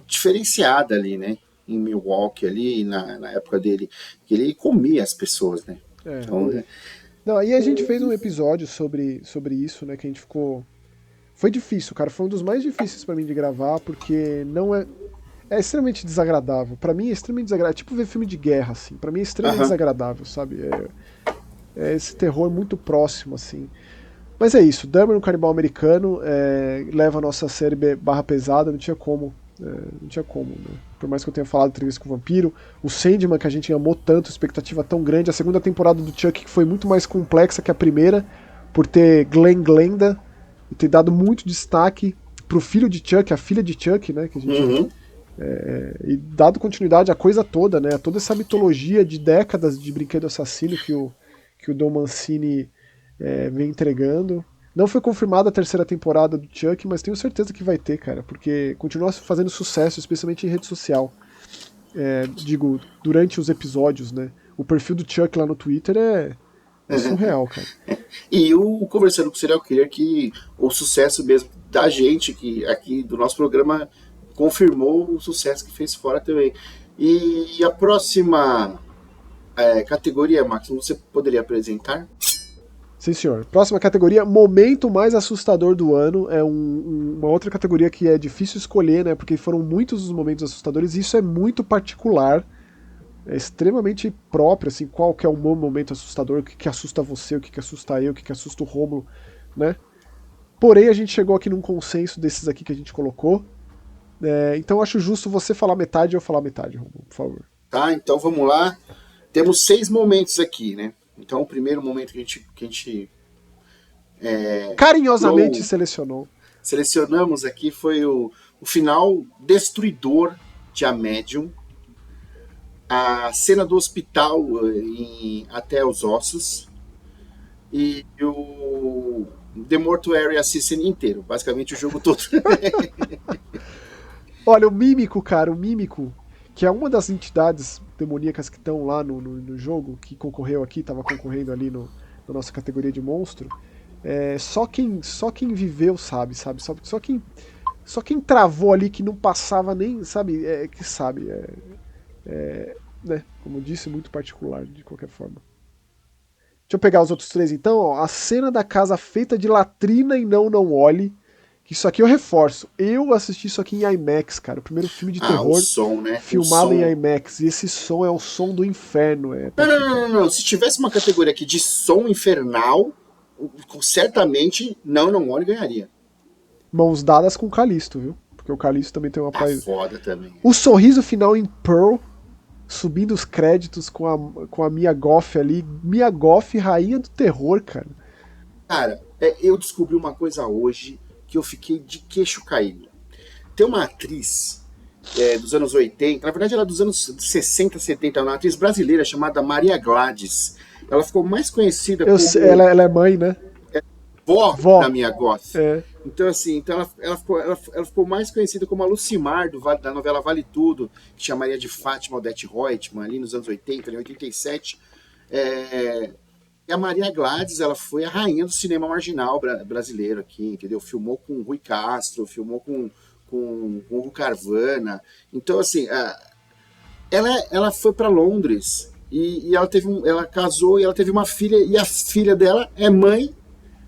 diferenciada ali, né? Em Milwaukee ali, na época dele, que ele comia as pessoas, né? Não, aí a gente fez um episódio sobre isso, né? Que a gente ficou... Foi difícil, cara. Foi um dos mais difíceis pra mim de gravar, porque não é... É extremamente desagradável. Pra mim é extremamente desagradável. É tipo ver filme de guerra, assim. Pra mim é extremamente desagradável, sabe? É esse terror muito próximo, assim. Mas é isso. Dahmer, um canibal americano, leva a nossa série barra pesada. Não tinha como. Né? Por mais que eu tenha falado de Entrevista com o Vampiro, o Sandman, que a gente amou tanto, expectativa tão grande, a segunda temporada do Chuck, que foi muito mais complexa que a primeira, por ter Glenn Glenda e ter dado muito destaque pro filho de Chuck, a filha de Chuck, né, que a gente e dado continuidade à coisa toda, né, a toda essa mitologia de décadas de Brinquedo Assassino que o Don Mancini vem entregando. Não foi confirmada a terceira temporada do Chuck, mas tenho certeza que vai ter, cara, porque continua fazendo sucesso, especialmente em rede social. Digo, durante os episódios, né? O perfil do Chuck lá no Twitter é surreal, cara. E o Conversando com o Serial Killer, que o sucesso mesmo da gente, que aqui do nosso programa, confirmou o sucesso que fez fora também. E a próxima categoria, Max, você poderia apresentar? Sim, senhor. Próxima categoria, momento mais assustador do ano. É uma outra categoria que é difícil escolher, né? Porque foram muitos os momentos assustadores e isso é muito particular. É extremamente próprio, assim, qual que é o meu momento assustador, o que assusta você, o que assusta eu, o que assusta o Rômulo, né? Porém, a gente chegou aqui num consenso desses aqui que a gente colocou. Então acho justo você falar metade e eu falar metade, Rômulo, por favor. Tá, então vamos lá. Temos 6 momentos aqui, né? Então o primeiro momento que a gente carinhosamente selecionamos aqui foi o final destruidor de A Medium, a cena do hospital em Até os Ossos e o The Mortuary Assistant inteiro, basicamente o jogo todo. Olha, o Mímico, que é uma das entidades demoníacas que estão lá no jogo, que concorreu aqui, estava concorrendo ali na nossa categoria de monstro, só quem viveu sabe, só quem travou ali, que não passava nem, sabe, que sabe, né, como eu disse, muito particular, de qualquer forma. Deixa eu pegar os outros 3 então, ó. A cena da casa feita de latrina e não olhe. Que isso aqui eu reforço. Eu assisti isso aqui em IMAX, cara. O primeiro filme de terror o som, né? filmado em IMAX. E esse som é o som do inferno. Não. Se tivesse uma categoria aqui de som infernal, certamente não olhe ganharia. Mãos dadas com o Calisto, viu? Porque o Calisto também tem uma foda também. O sorriso final em Pearl, subindo os créditos com a Mia Goth ali. Mia Goth, rainha do terror, cara. Cara, eu descobri uma coisa hoje que eu fiquei de queixo caído. Tem uma atriz dos anos 80, na verdade ela é dos anos 60, 70, uma atriz brasileira chamada Maria Gladys. Ela ficou mais conhecida como... Ela é mãe, né? Vó da Mia Goth. Então, assim, ela ficou mais conhecida como a Lucimar da novela Vale Tudo, que chamaria de Fátima Odete Reutemann, ali nos anos 80, ali, 87. E a Maria Gladys, ela foi a rainha do cinema marginal brasileiro aqui, entendeu? Filmou com o Rui Castro, filmou com o Hugo Carvana. Então, assim, ela foi para Londres e ela casou e ela teve uma filha, e a filha dela é mãe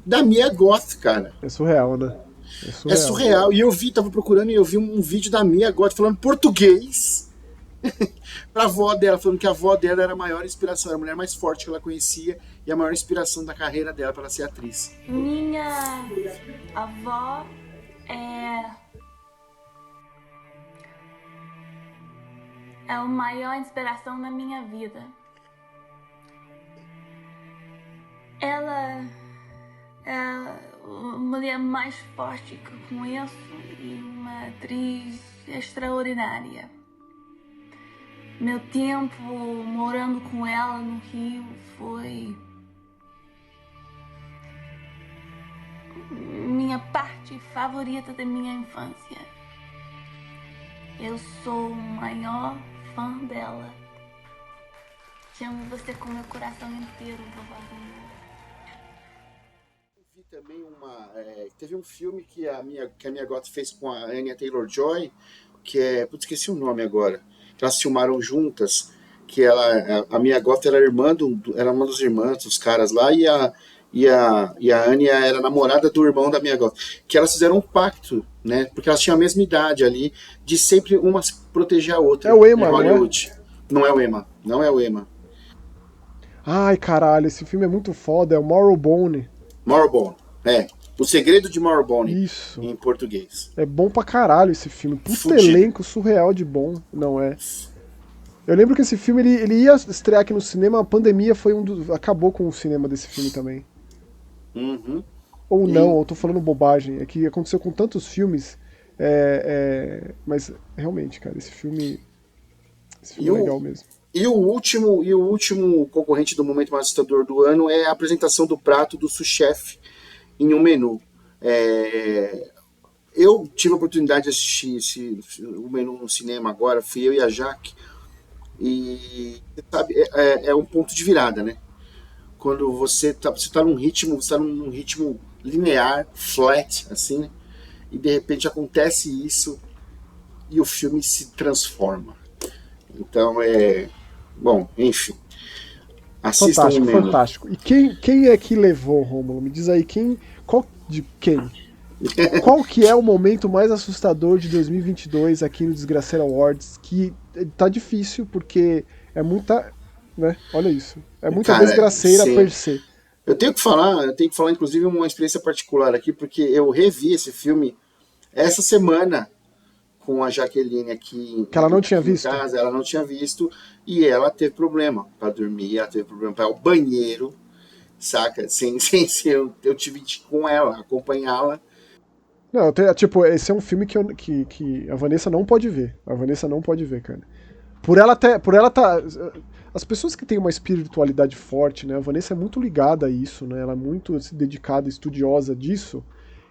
da Mia Goth, cara. É surreal, né? É surreal. E tava procurando e eu vi um vídeo da Mia Goth falando português pra avó dela, falando que a avó dela era a maior inspiração, era a mulher mais forte que ela conhecia e a maior inspiração da carreira dela para ela ser atriz. Minha avó é a maior inspiração da minha vida. Ela é a mulher mais forte que eu conheço e uma atriz extraordinária. Meu tempo morando com ela no Rio foi minha parte favorita da minha infância. Eu sou o maior fã dela. Te amo você com meu coração inteiro, vovozinha. Vi também teve um filme que a Mia Goth fez com a Anya Taylor-Joy, que é, putz, esqueci o nome agora. Elas filmaram juntas, que a Mia Goth era era uma das irmãs dos caras lá, e a Anya era namorada do irmão da Mia Goth, que elas fizeram um pacto, né, porque elas tinham a mesma idade ali, de sempre uma proteger a outra. É o Emma, Hollywood. Não é o Emma, não é o Emma. Ai, caralho, esse filme é muito foda, é o Marrowbone. Marrowbone, O Segredo de Marrowbone, isso, em português. É bom pra caralho esse filme. Puta elenco surreal de bom, não é? Eu lembro que esse filme ele ia estrear aqui no cinema, a pandemia foi acabou com o cinema desse filme também. Uhum. Ou não, eu tô falando bobagem. É que aconteceu com tantos filmes. Mas realmente, cara, esse filme é legal mesmo. E o último concorrente do momento mais assustador do ano é a apresentação do prato do sous-chefe em um menu. Eu tive a oportunidade de assistir o menu no cinema agora, fui eu e a Jaque, e sabe, é um ponto de virada, né? Quando você tá num ritmo linear, flat, assim, né? E de repente acontece isso e o filme se transforma. Então bom, enfim. Assistam fantástico, fantástico. E quem é que levou, Rômulo? Me diz aí quem? Qual que é o momento mais assustador de 2022 aqui no Desgraceira Awards? Que tá difícil porque é muita, né? Olha isso. É muita desgraceira per se. Eu tenho que falar inclusive uma experiência particular aqui, porque eu revi esse filme essa semana com a Jaqueline aqui. Que ela não tinha visto? Casa, ela não tinha visto e ela teve problema para dormir, ela teve problema para ir ao banheiro, saca? Sem eu tive com ela, acompanhá-la. Não, esse é um filme que a Vanessa não pode ver. A Vanessa não pode ver, cara. Por ela tá... As pessoas que têm uma espiritualidade forte, né? A Vanessa é muito ligada a isso, né? Ela é muito dedicada, estudiosa disso.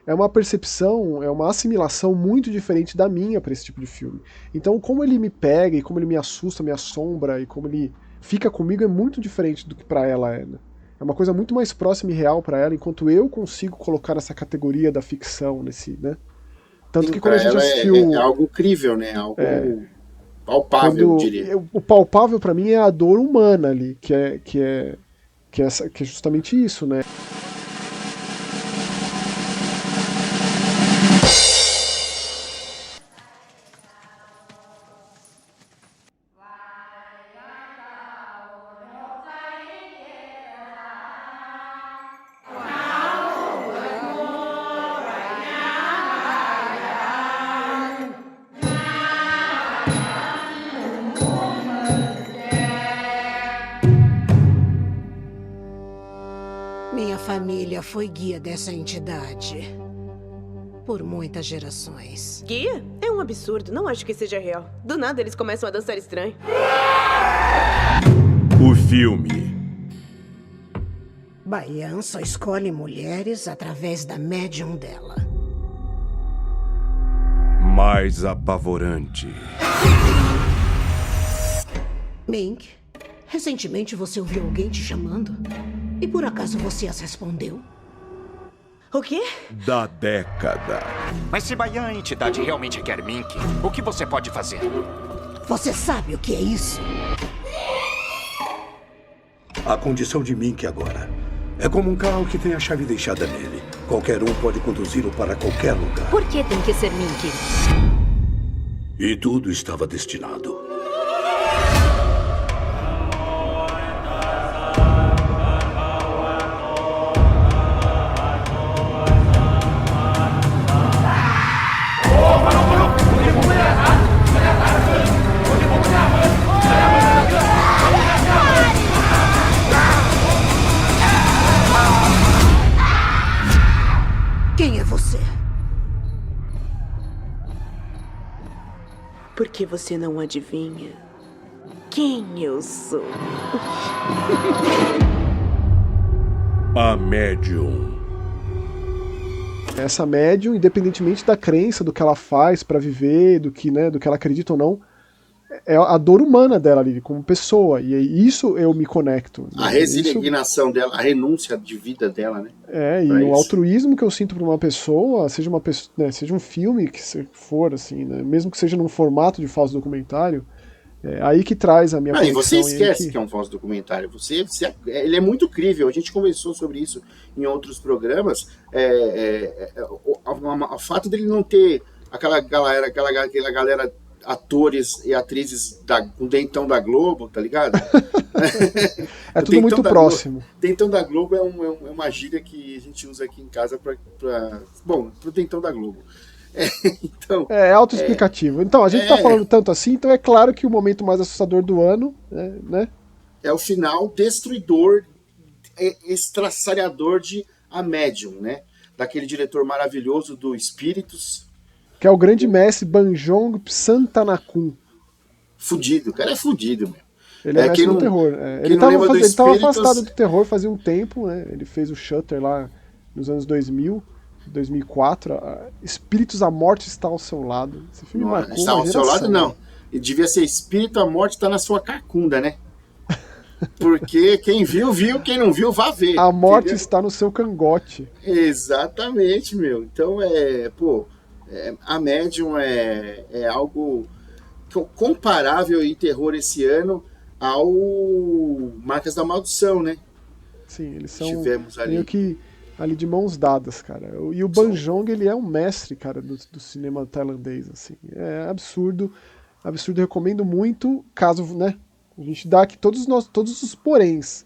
É uma percepção, é uma assimilação muito diferente da minha para esse tipo de filme. Então, como ele me pega e como ele me assusta, me assombra e como ele fica comigo é muito diferente do que para ela é, né? É uma coisa muito mais próxima e real para ela, enquanto eu consigo colocar nessa categoria da ficção, né? Tanto que quando a gente assistiu... É algo crível, né? Algo palpável, eu diria. O palpável para mim é a dor humana ali, que é justamente isso, né? Minha família foi guia dessa entidade por muitas gerações. Guia? É um absurdo. Não acho que seja real. Do nada eles começam a dançar estranho. O filme. Bayan só escolhe mulheres através da médium dela. Mais apavorante. Mink, recentemente você ouviu alguém te chamando? E por acaso você as respondeu? O quê? Da década. Mas se Bayan, a entidade, realmente quer Mink, o que você pode fazer? Você sabe o que é isso? A condição de Mink agora é como um carro que tem a chave deixada nele. Qualquer um pode conduzi-lo para qualquer lugar. Por que tem que ser Mink? E tudo estava destinado. Quem é você? Por que você não adivinha quem eu sou? A médium. Essa médium, independentemente da crença, do que ela faz pra viver, do que ela acredita ou não, é a dor humana dela ali, como pessoa. E isso eu me conecto. A resignação dela, a renúncia de vida dela, né? E o altruísmo que eu sinto por uma pessoa, seja uma pessoa, né, seja um filme que for, assim, né, mesmo que seja num formato de falso documentário, é aí que traz a minha conexão. E você esquece que é um falso documentário. Ele é muito crível. A gente conversou sobre isso em outros programas. O fato dele não ter aquela galera atores e atrizes com dentão da Globo, tá ligado? É tudo muito próximo. Dentão da Globo é uma gíria que a gente usa aqui em casa pro dentão da Globo. Então, é autoexplicativo. Então, a gente tá falando tanto assim, então é claro que o momento mais assustador do ano, né? É o final destruidor, estraçalhador de A Médium, né? Daquele diretor maravilhoso do Espíritos. Que é o grande mestre Banjong Psantanakun. Fudido, o cara é fudido, meu. Ele é mestre do terror. Ele tava afastado do terror fazia um tempo, né? Ele fez o Shutter lá nos anos 2000. 2004, Espíritos, a Morte está ao seu lado. Esse filme marcou está ao seu lado, não. E devia ser Espírito, a Morte está na sua cacunda, né? Porque quem viu, quem não viu, vá ver. A morte está no seu cangote. Exatamente, meu. Então, A Médium é algo comparável em terror esse ano ao Marcas da Maldição, né? Sim, eles são tivemos ali. Meio que ali de mãos dadas, cara. E o Banjong, ele é um mestre, cara, do cinema tailandês, assim. É absurdo, recomendo muito, caso, né, a gente dá aqui todos os poréns,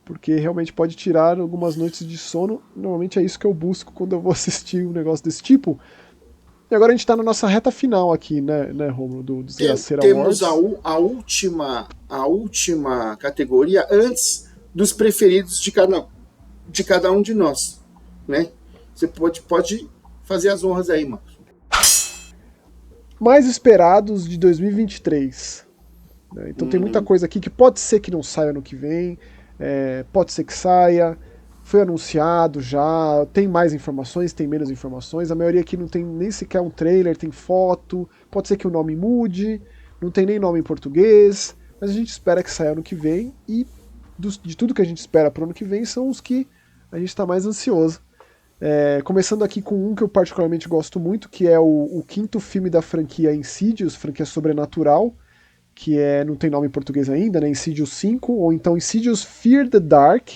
porque realmente pode tirar algumas noites de sono. Normalmente é isso que eu busco quando eu vou assistir um negócio desse tipo. E agora a gente tá na nossa reta final aqui, né, Romulo, do Desgraceira Awards. Temos a última categoria antes dos preferidos de cada um de nós, né? Você pode fazer as honras aí, mano. Mais esperados de 2023. Né? Então tem muita coisa aqui que pode ser que não saia no que vem, pode ser que saia, foi anunciado já, tem mais informações, tem menos informações, a maioria aqui não tem nem sequer um trailer, tem foto, pode ser que o nome mude, não tem nem nome em português, mas a gente espera que saia no que vem, e de tudo que a gente espera pro ano que vem são os que a gente está mais ansioso. Começando aqui com um que eu particularmente gosto muito, que é o quinto filme da franquia Insidious, franquia sobrenatural, que não tem nome em português ainda, né? Insidious 5, ou então Insidious Fear the Dark,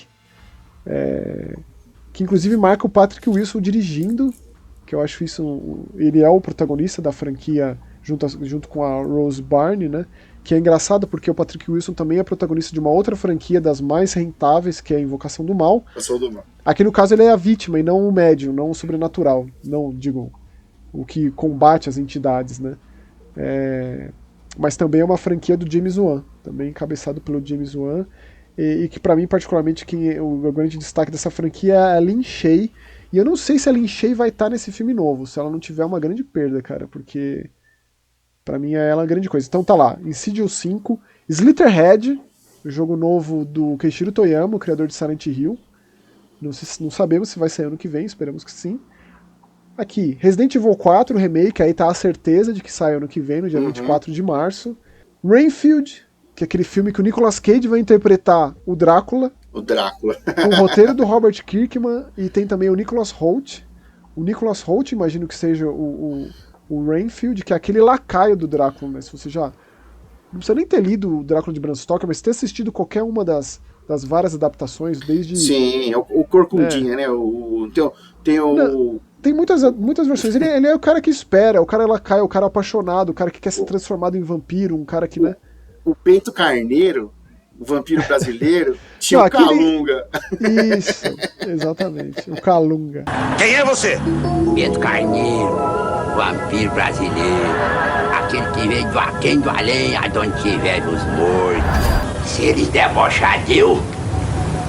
que inclusive marca o Patrick Wilson dirigindo, que eu acho isso... Ele é o protagonista da franquia junto com a Rose Byrne, né? Que é engraçado porque o Patrick Wilson também é protagonista de uma outra franquia das mais rentáveis, que é a Invocação do Mal. Invocação do Mal. Aqui no caso ele é a vítima e não o médium, não o sobrenatural. Não, digo, o que combate as entidades, né? Mas também é uma franquia do James Wan, também encabeçado pelo James Wan, e que pra mim particularmente o grande destaque dessa franquia é a Lin Shaye. E eu não sei se a Lin Shaye vai estar nesse filme novo, se ela não tiver uma grande perda, cara, porque... Pra mim é ela uma grande coisa. Então tá lá, Insidious 5, Slitherhead, o jogo novo do Keishiro Toyama, o criador de Silent Hill. Não sabemos se vai sair ano que vem, esperamos que sim. Aqui, Resident Evil 4, o remake, aí tá a certeza de que sai ano que vem, no dia 24 de março. Rainfield, que é aquele filme que o Nicolas Cage vai interpretar o Drácula. O Drácula. Com o roteiro do Robert Kirkman, e tem também o Nicholas Hoult. O Nicholas Hoult, imagino que seja o Rainfield, que é aquele lacaio do Drácula, né? Se você já... Não precisa nem ter lido o Drácula de Bram Stoker, mas ter assistido qualquer uma das várias adaptações, desde... Sim, o Corcundinha, né? Tem muitas versões. Ele é o cara que espera, o cara lacaio, o cara apaixonado, o cara que quer ser transformado em vampiro, um cara que, né? O Peito Carneiro, o vampiro brasileiro, tinha o Calunga. Isso, exatamente, o Calunga. Quem é você? Peito Carneiro, vampiro brasileiro, aquele que veio do aquém do além, aonde tiver dos mortos. Se eles debochadeu,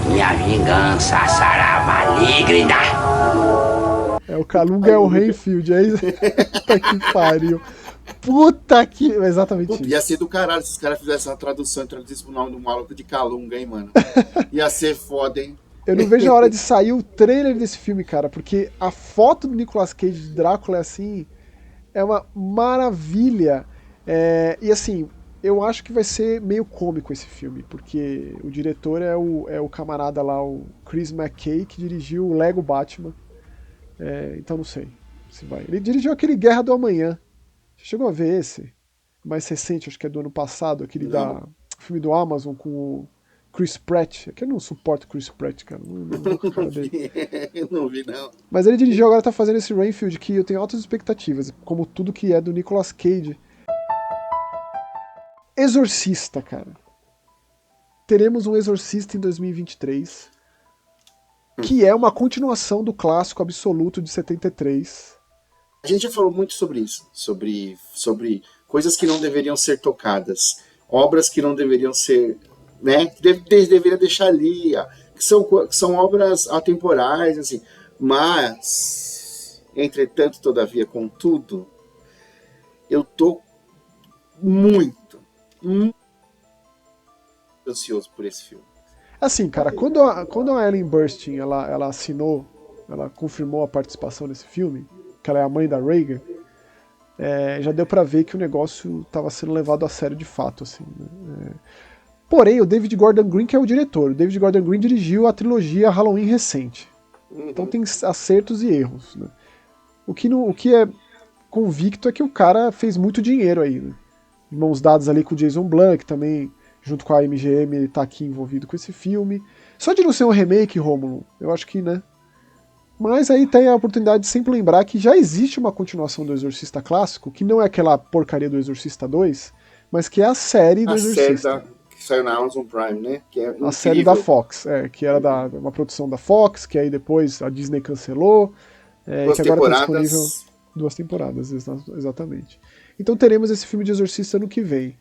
minha vingança será maligna. o Kalunga é o Renfield, aí. Puta que pariu. Puta que. Exatamente Puta, isso. ia ser do caralho se os caras fizessem uma tradução e traduzissem o nome do maluco de Kalunga, hein, mano? Ia ser foda, hein? Eu não vejo a hora de sair o trailer desse filme, cara, porque a foto do Nicolas Cage de Drácula é assim. É uma maravilha. E assim, eu acho que vai ser meio cômico esse filme, porque o diretor é o camarada lá, o Chris McKay, que dirigiu o Lego Batman. Então não sei se vai. Ele dirigiu aquele Guerra do Amanhã. Você chegou a ver esse? Mais recente, acho que é do ano passado, aquele filme do Amazon com o Chris Pratt. Eu não suporto o Chris Pratt, cara. Eu não vi, não. Mas ele dirigiu, agora tá fazendo esse Renfield, que eu tenho altas expectativas, como tudo que é do Nicolas Cage. Exorcista, cara. Teremos um Exorcista em 2023, que é uma continuação do clássico absoluto de 73. A gente já falou muito sobre isso, sobre coisas que não deveriam ser tocadas, obras que não deveriam ser, né, deveria deixar ali, que são obras atemporais, assim, mas, entretanto, todavia, contudo, eu tô muito ansioso por esse filme. Assim, cara, quando a Ellen Burstyn ela assinou, ela confirmou a participação nesse filme, que ela é a mãe da Reagan, já deu pra ver que o negócio estava sendo levado a sério de fato, assim, né? Porém, o David Gordon Green, que é o diretor, o David Gordon Green dirigiu a trilogia Halloween recente. Então tem acertos e erros, né? O que é convicto é que o cara fez muito dinheiro aí, né? De mãos dadas ali com o Jason Blum, que também, junto com a MGM, ele tá aqui envolvido com esse filme. Só de não ser um remake, Rômulo, eu acho que, né? Mas aí tem a oportunidade de sempre lembrar que já existe uma continuação do Exorcista clássico, que não é aquela porcaria do Exorcista 2, mas que é a série do Exorcista. Que saiu na Amazon Prime, né? Que é a série da Fox, que era uma produção da Fox, que aí depois a Disney cancelou, duas que agora temporadas. Tá disponível 2 temporadas, exatamente. Então teremos esse filme de Exorcista ano que vem.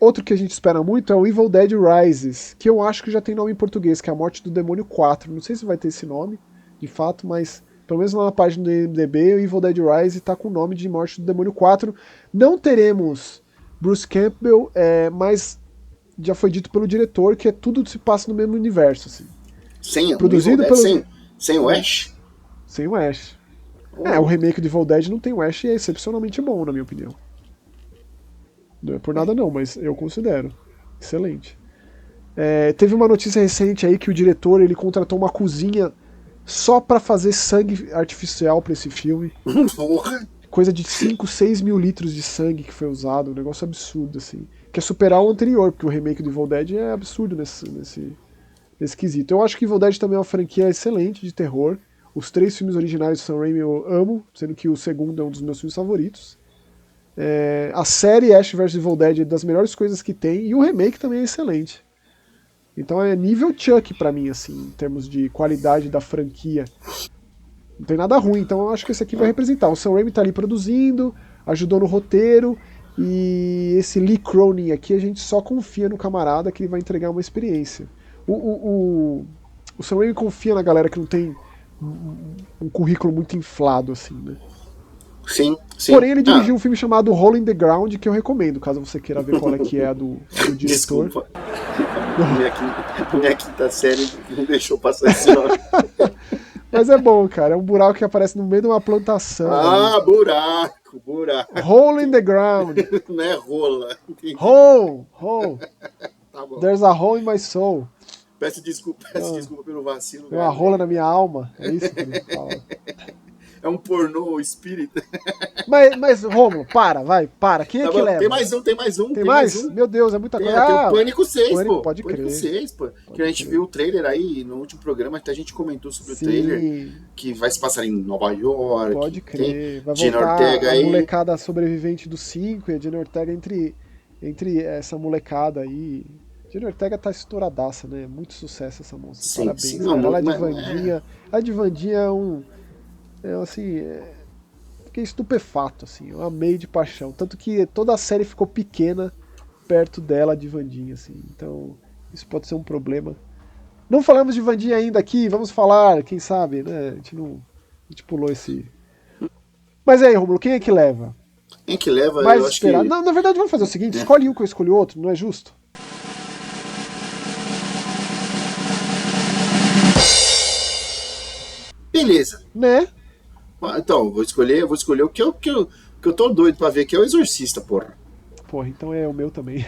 Outro que a gente espera muito é o Evil Dead Rises, que eu acho que já tem nome em português, que é A Morte do Demônio 4. Não sei se vai ter esse nome, de fato, mas pelo menos lá na página do IMDb, o Evil Dead Rise tá com o nome de Morte do Demônio 4. Não teremos Bruce Campbell, mas já foi dito pelo diretor que tudo se passa no mesmo universo, assim. Produzido sem o Ash? Sem o Ash. O remake do Evil Dead não tem o Ash e é excepcionalmente bom, na minha opinião. Não é por nada não, mas eu considero excelente. Teve uma notícia recente aí que o diretor ele contratou uma cozinha só pra fazer sangue artificial pra esse filme. Coisa de 5, 6 mil litros de sangue que foi usado, um negócio absurdo, assim. Quer superar o anterior, porque o remake do Evil Dead é absurdo nesse quesito. Eu acho que Evil Dead também é uma franquia excelente de terror. Os 3 filmes originais do Sam Raimi eu amo, sendo que o segundo é um dos meus filmes favoritos. A série Ash vs Evil Dead é das melhores coisas que tem, e o remake também é excelente. Então é nível Chuck pra mim, assim, em termos de qualidade da franquia. Não tem nada ruim, então eu acho que esse aqui vai representar. O Sam Raimi tá ali produzindo, ajudou no roteiro, e esse Lee Cronin aqui, a gente só confia no camarada que ele vai entregar uma experiência. O Sam Raimi confia na galera que não tem um currículo muito inflado, assim, né? Sim. Porém, ele dirigiu um filme chamado Hole in the Ground, que eu recomendo, caso você queira ver qual é que é a do diretor. Desculpa. Minha quinta série não deixou passar esse nome. Mas é bom, cara. É um buraco que aparece no meio de uma plantação. Buraco. Hole in the ground. Não é rola. Hole. Tá bom. There's a hole in my soul. Peço desculpa pelo vacilo. Tem uma rola na minha alma. É isso que ele fala. É um pornô espírita. Mas Rômulo, para. Quem é que leva? Tem mais um. Tem mais? Meu Deus, é muita coisa. Tem o Pânico 6, pô. Pode crer. Pânico 6, pô. Que a gente viu o trailer aí no último programa, que a gente comentou sobre o trailer, que vai se passar em Nova York. Pode crer. Vai Jenna voltar Ortega aí. A molecada sobrevivente do 5 e a Jenna Ortega entre essa molecada aí. Jenna Ortega tá estouradaça, né? Muito sucesso essa moça. Sim, parabéns. sim. Ela de Vandinha. A de Vandinha fiquei estupefato, assim, eu amei de paixão, tanto que toda a série ficou pequena perto dela de Vandinha, assim, então isso pode ser um problema. Não falamos de Vandinha ainda aqui, vamos falar, quem sabe, né, a gente não A gente pulou esse... Mas aí, Rômulo, quem é que leva? Quem é que leva? Mais eu acho esperado. que... Não, na verdade, vamos fazer o seguinte, escolhe um que eu escolho outro, não é justo? Beleza. Né? Então, vou escolher o que eu tô doido pra ver, que é o Exorcista, porra. Porra, então é o meu também.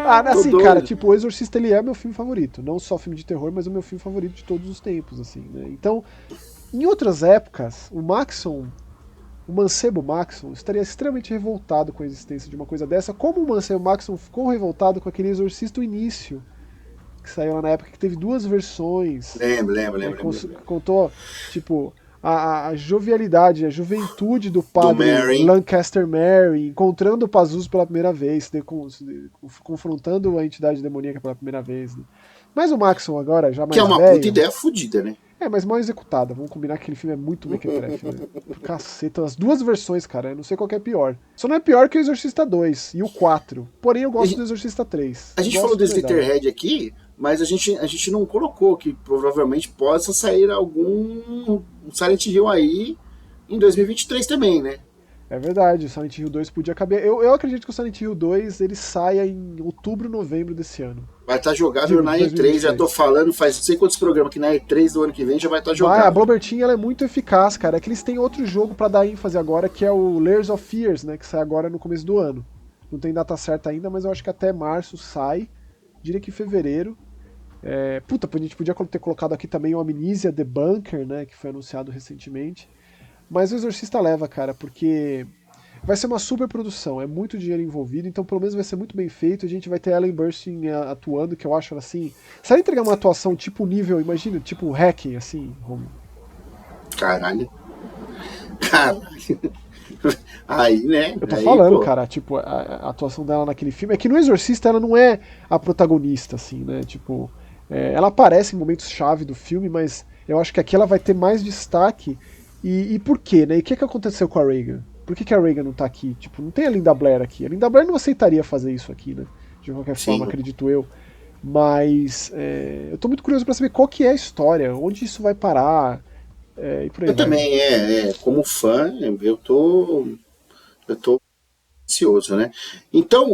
Assim, cara, tipo, o Exorcista, ele é meu filme favorito. Não só filme de terror, mas o meu filme favorito de todos os tempos, assim, né? Então, em outras épocas, o Mancebo Maxson estaria extremamente revoltado com a existência de uma coisa dessa, como o Mancebo Maxson ficou revoltado com aquele Exorcista o Início, que saiu lá na época, que teve duas versões. Lembro. Contou, tipo, a jovialidade, a juventude do padre Lancaster Mary, encontrando o Pazuzu pela primeira vez, confrontando a entidade demoníaca pela primeira vez. Né? Mas o Maxson agora, já mais velho... Que é uma puta ideia fodida, né? Mas mal executada. Vamos combinar que aquele filme é muito mequetrefe, né? Caceta. As duas versões, cara, eu não sei qual que é pior. Só não é pior que o Exorcista 2 e o 4. Porém, eu gosto do Exorcista 3. A gente falou do Slitherhead aqui, mas a gente não colocou que provavelmente possa sair algum Silent Hill aí em 2023 também, né? É verdade, o Silent Hill 2 podia caber. Eu acredito que o Silent Hill 2 ele saia em outubro, novembro desse ano. Vai estar jogável na E3, já tô falando, faz não sei quantos programas que na E3 do ano que vem já vai estar jogável. A Bloober Team ela é muito eficaz, cara. É que eles têm outro jogo pra dar ênfase agora, que é o Layers of Fears, né? Que sai agora no começo do ano. Não tem data certa ainda, mas eu acho que até março sai. Diria que em fevereiro. A gente podia ter colocado aqui também o Amnesia The Bunker, né? Que foi anunciado recentemente. Mas o Exorcista leva, cara, porque vai ser uma super produção, é muito dinheiro envolvido, então pelo menos vai ser muito bem feito. A gente vai ter Ellen Burstyn atuando, que eu acho ela assim. Se ela entregar uma atuação tipo nível, imagina, tipo Hacking, assim, Romulo. Caralho. Aí, né? Eu tô falando, cara, tipo, a atuação dela naquele filme. É que no Exorcista ela não é a protagonista, assim, né? Tipo, ela aparece em momentos-chave do filme, mas eu acho que aqui ela vai ter mais destaque. E por quê, né? E o que aconteceu com a Reagan? Por que a Reagan não tá aqui? Tipo, não tem a Linda Blair aqui. A Linda Blair não aceitaria fazer isso aqui, né? De qualquer forma, acredito eu. Mas eu tô muito curioso pra saber qual que é a história, onde isso vai parar. E por aí eu também, como fã, eu tô ansioso, né? Então,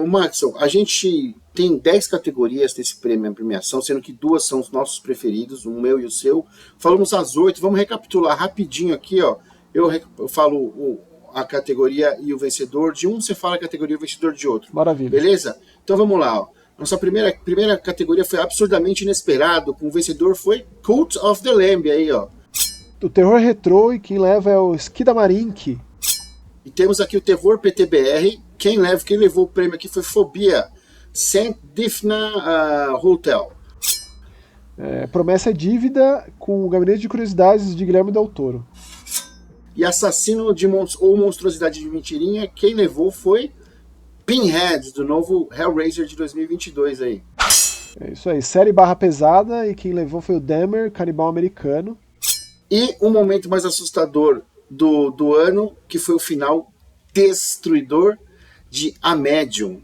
Maxon, a gente tem 10 categorias desse prêmio, a premiação, sendo que 2 são os nossos preferidos, o meu e o seu. Falamos as 8, vamos recapitular rapidinho aqui, ó. Eu falo a categoria e o vencedor de um, você fala a categoria e o vencedor de outro. Maravilha. Beleza? Então vamos lá, ó. Nossa primeira categoria foi absurdamente inesperado, com o vencedor foi Cult of the Lamb, aí, ó. O terror retrô, e quem leva é o Skidamarink. E temos aqui o terror PTBR, quem levou o prêmio aqui foi Fobia, St. Difna Hotel. Promessa é Dívida, com o Gabinete de Curiosidades de Guilherme Del Toro. E Assassino ou Monstruosidade de Mentirinha, quem levou foi Pinhead, do novo Hellraiser de 2022 aí. É isso aí, série barra pesada, e quem levou foi o Dahmer, Canibal Americano. E o momento mais assustador do ano, que foi o final destruidor de A Medium.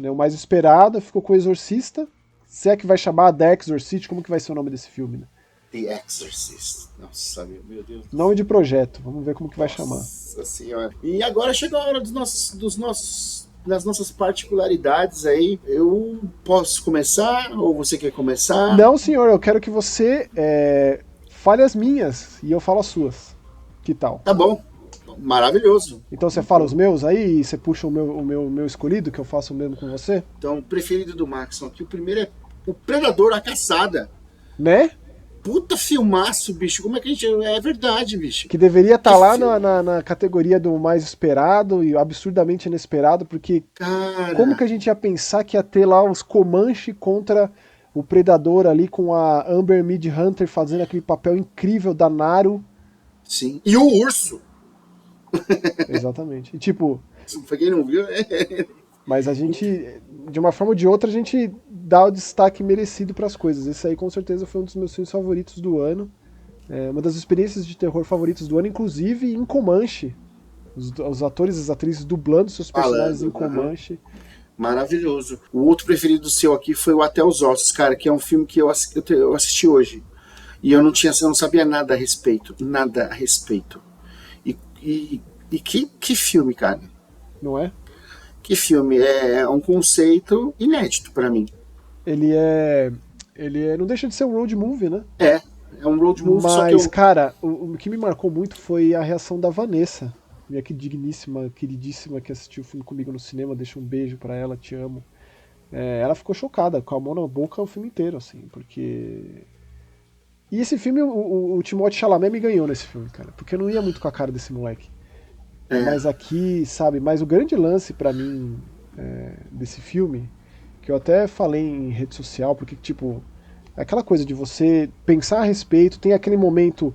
O mais esperado ficou com o Exorcista. Se é que vai chamar The Exorcist, como que vai ser o nome desse filme, né? The Exorcist. Nossa, meu Deus. Nome de projeto, vamos ver como que vai chamar. Nossa senhora. E agora chegou a hora das nossas particularidades aí. Eu posso começar ou você quer começar? Não, senhor, eu quero que você fale as minhas e eu falo as suas. Que tal? Tá bom. Maravilhoso. Então você fala os meus aí e você puxa o meu escolhido, que eu faço o mesmo com você? Então, o preferido do Maxon aqui, o primeiro é O Predador, a Caçada. Né? Puta filmaço, bicho. Como é que a gente... É verdade, bicho. Que deveria estar lá na categoria do mais esperado e absurdamente inesperado, porque como que a gente ia pensar que ia ter lá os Comanche contra o Predador ali com a Amber Midhunter fazendo aquele papel incrível da Naru. Sim. E o urso. Exatamente. E tipo... Pra quem não viu... Mas a gente, de uma forma ou de outra, a gente dá o destaque merecido para as coisas. Esse aí com certeza foi um dos meus filmes favoritos do ano. Uma das experiências de terror favoritas do ano, inclusive em Comanche. Os atores e as atrizes dublando seus personagens em Comanche. Maravilhoso. O outro preferido seu aqui foi o Até os Ossos, cara, que é um filme que eu assisti hoje. E eu não sabia nada a respeito. Nada a respeito. E que filme, cara. Não é? Que filme. É um conceito inédito pra mim. Ele não deixa de ser um road movie, né? É um road movie, mas, só que cara, o que me marcou muito foi a reação da Vanessa, minha digníssima, queridíssima, que assistiu o filme comigo no cinema. Deixa um beijo pra ela, te amo. Ela ficou chocada, com a mão na boca o filme inteiro, assim, porque... E esse filme, o Timothée Chalamet me ganhou nesse filme, cara, porque eu não ia muito com a cara desse moleque. Mas aqui, sabe, mas o grande lance pra mim desse filme, que eu até falei em rede social, porque, tipo... Aquela coisa de você pensar a respeito, tem aquele momento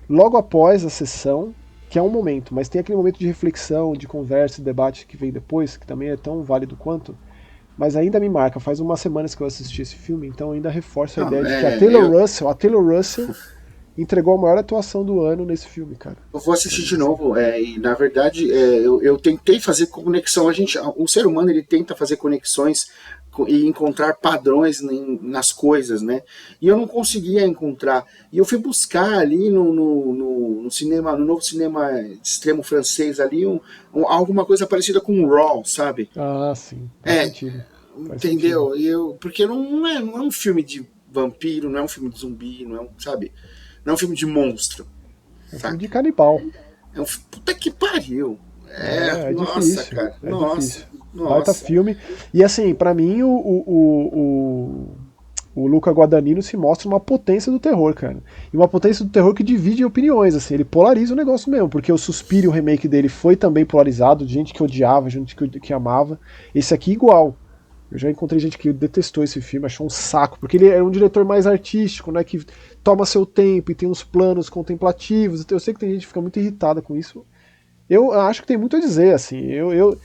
logo após a sessão, que é um momento, mas tem aquele momento de reflexão, de conversa e debate que vem depois, que também é tão válido quanto, mas ainda me marca. Faz umas semanas que eu assisti esse filme, então ainda reforço a ideia de que a Taylor Russell entregou a maior atuação do ano nesse filme, cara. Eu vou assistir de novo, e na verdade eu tentei fazer conexão. O ser humano, ele tenta fazer conexões e encontrar padrões nas coisas, né? E eu não conseguia encontrar. E eu fui buscar ali no cinema, no novo cinema extremo francês ali, alguma coisa parecida com Raw, sabe? Ah, sim. Faz sentido. Entendeu? Porque não é um filme de vampiro, não é um filme de zumbi, não é um filme de monstro. É um filme de canibal. Puta que pariu. Nossa, difícil, cara. Difícil. Baita filme. E assim, pra mim o Luca Guadagnino se mostra uma potência do terror, cara. E uma potência do terror que divide opiniões, assim, ele polariza o negócio mesmo, porque o Suspiria, o remake dele, foi também polarizado, de gente que odiava, gente que amava. Esse aqui igual. Eu já encontrei gente que detestou esse filme, achou um saco, porque ele é um diretor mais artístico, né, que toma seu tempo e tem uns planos contemplativos. Eu sei que tem gente que fica muito irritada com isso. Eu acho que tem muito a dizer, assim. Eu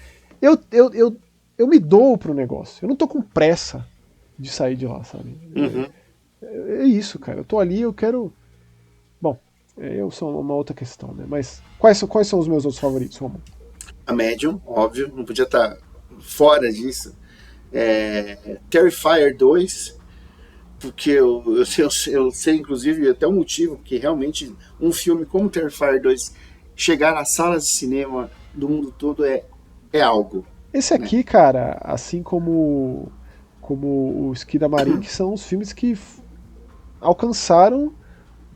me dou pro negócio. Eu não tô com pressa de sair de lá, sabe? É isso, cara. Eu tô ali, eu quero... Bom, eu sou uma outra questão, né? Mas quais são os meus outros favoritos, Romulo? A Medium, óbvio. Não podia estar fora disso. Terrifier 2, porque eu sei, inclusive, até o motivo, porque realmente um filme como Terrifier 2 chegar nas salas de cinema do mundo todo é algo. Esse aqui, cara, assim como o Skida Marin, que são os filmes que alcançaram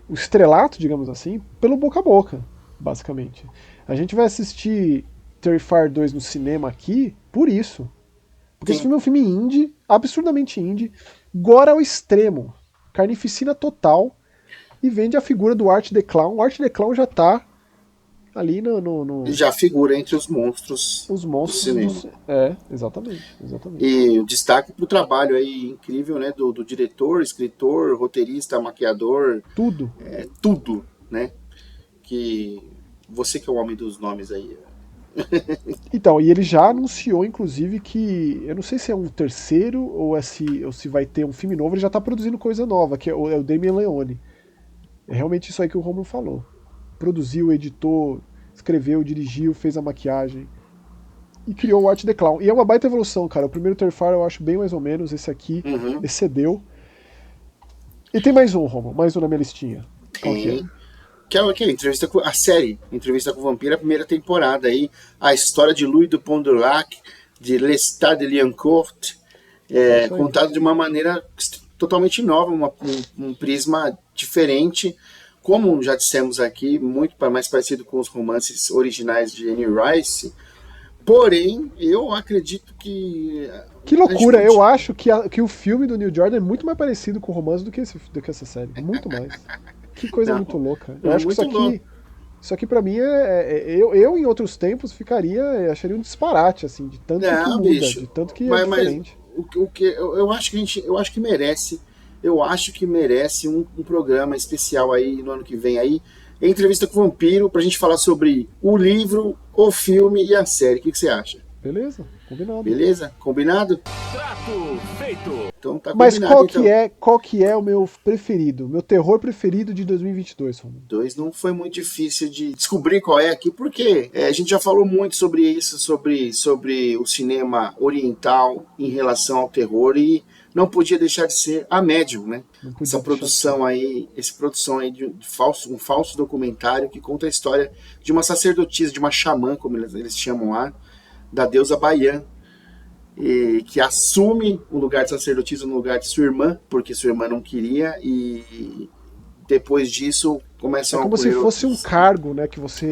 o estrelato, digamos assim, pelo boca a boca, basicamente. A gente vai assistir Terrifier 2 no cinema aqui por isso. Porque esse filme é um filme indie, absurdamente indie, gore ao extremo, carnificina total, e vende a figura do Art the Clown. O Art the Clown já tá ali no... Já figura entre os monstros do cinema. Exatamente. E o destaque pro trabalho aí incrível, né, do diretor, escritor, roteirista, maquiador. Tudo. Tudo, né? Que você que é o homem dos nomes aí. Então, e ele já anunciou, inclusive, que... Eu não sei se é um terceiro ou se vai ter um filme novo. Ele já tá produzindo coisa nova, que é o Damien Leone. É realmente isso aí que o Romulo falou. Produziu, editou, escreveu, dirigiu, fez a maquiagem e criou o Art the Clown. E é uma baita evolução, cara. O primeiro Terrifier eu acho bem mais ou menos, esse aqui excedeu. E tem mais um, Romulo, mais um na minha listinha. Qual que é? Que é a série Entrevista com o Vampiro, a primeira temporada aí, a história de Louis Dupontelrac, de Lestat de Liancourt, contado de uma maneira totalmente nova, um prisma diferente, como já dissemos aqui, muito mais parecido com os romances originais de Anne Rice. Porém, eu acredito que... Que loucura, eu acho que o filme do Neil Jordan é muito mais parecido com o romance do que essa série, muito mais. Que coisa muito louca. Eu acho que isso aqui pra mim eu em outros tempos acharia um disparate, assim, de tanto que muda, bicho, de tanto que é diferente. Eu acho que merece um programa especial aí no ano que vem aí, Entrevista com o Vampiro, pra gente falar sobre o livro, o filme e a série. O que você acha? Beleza, combinado. Beleza? Combinado? Trato feito. Então tá combinado. Mas qual que é o meu preferido? Meu terror preferido de 2022, Romulo? 2 não foi muito difícil de descobrir qual é aqui, porque a gente já falou muito sobre isso, sobre o cinema oriental em relação ao terror, e não podia deixar de ser A Médium, né? Essa produção aí de um falso documentário que conta a história de uma sacerdotisa, de uma xamã, como eles chamam lá, da deusa Bayan, e que assume o lugar de sacerdotisa no lugar de sua irmã, porque sua irmã não queria, e depois disso começam a... É como se fosse um cargo, né, que você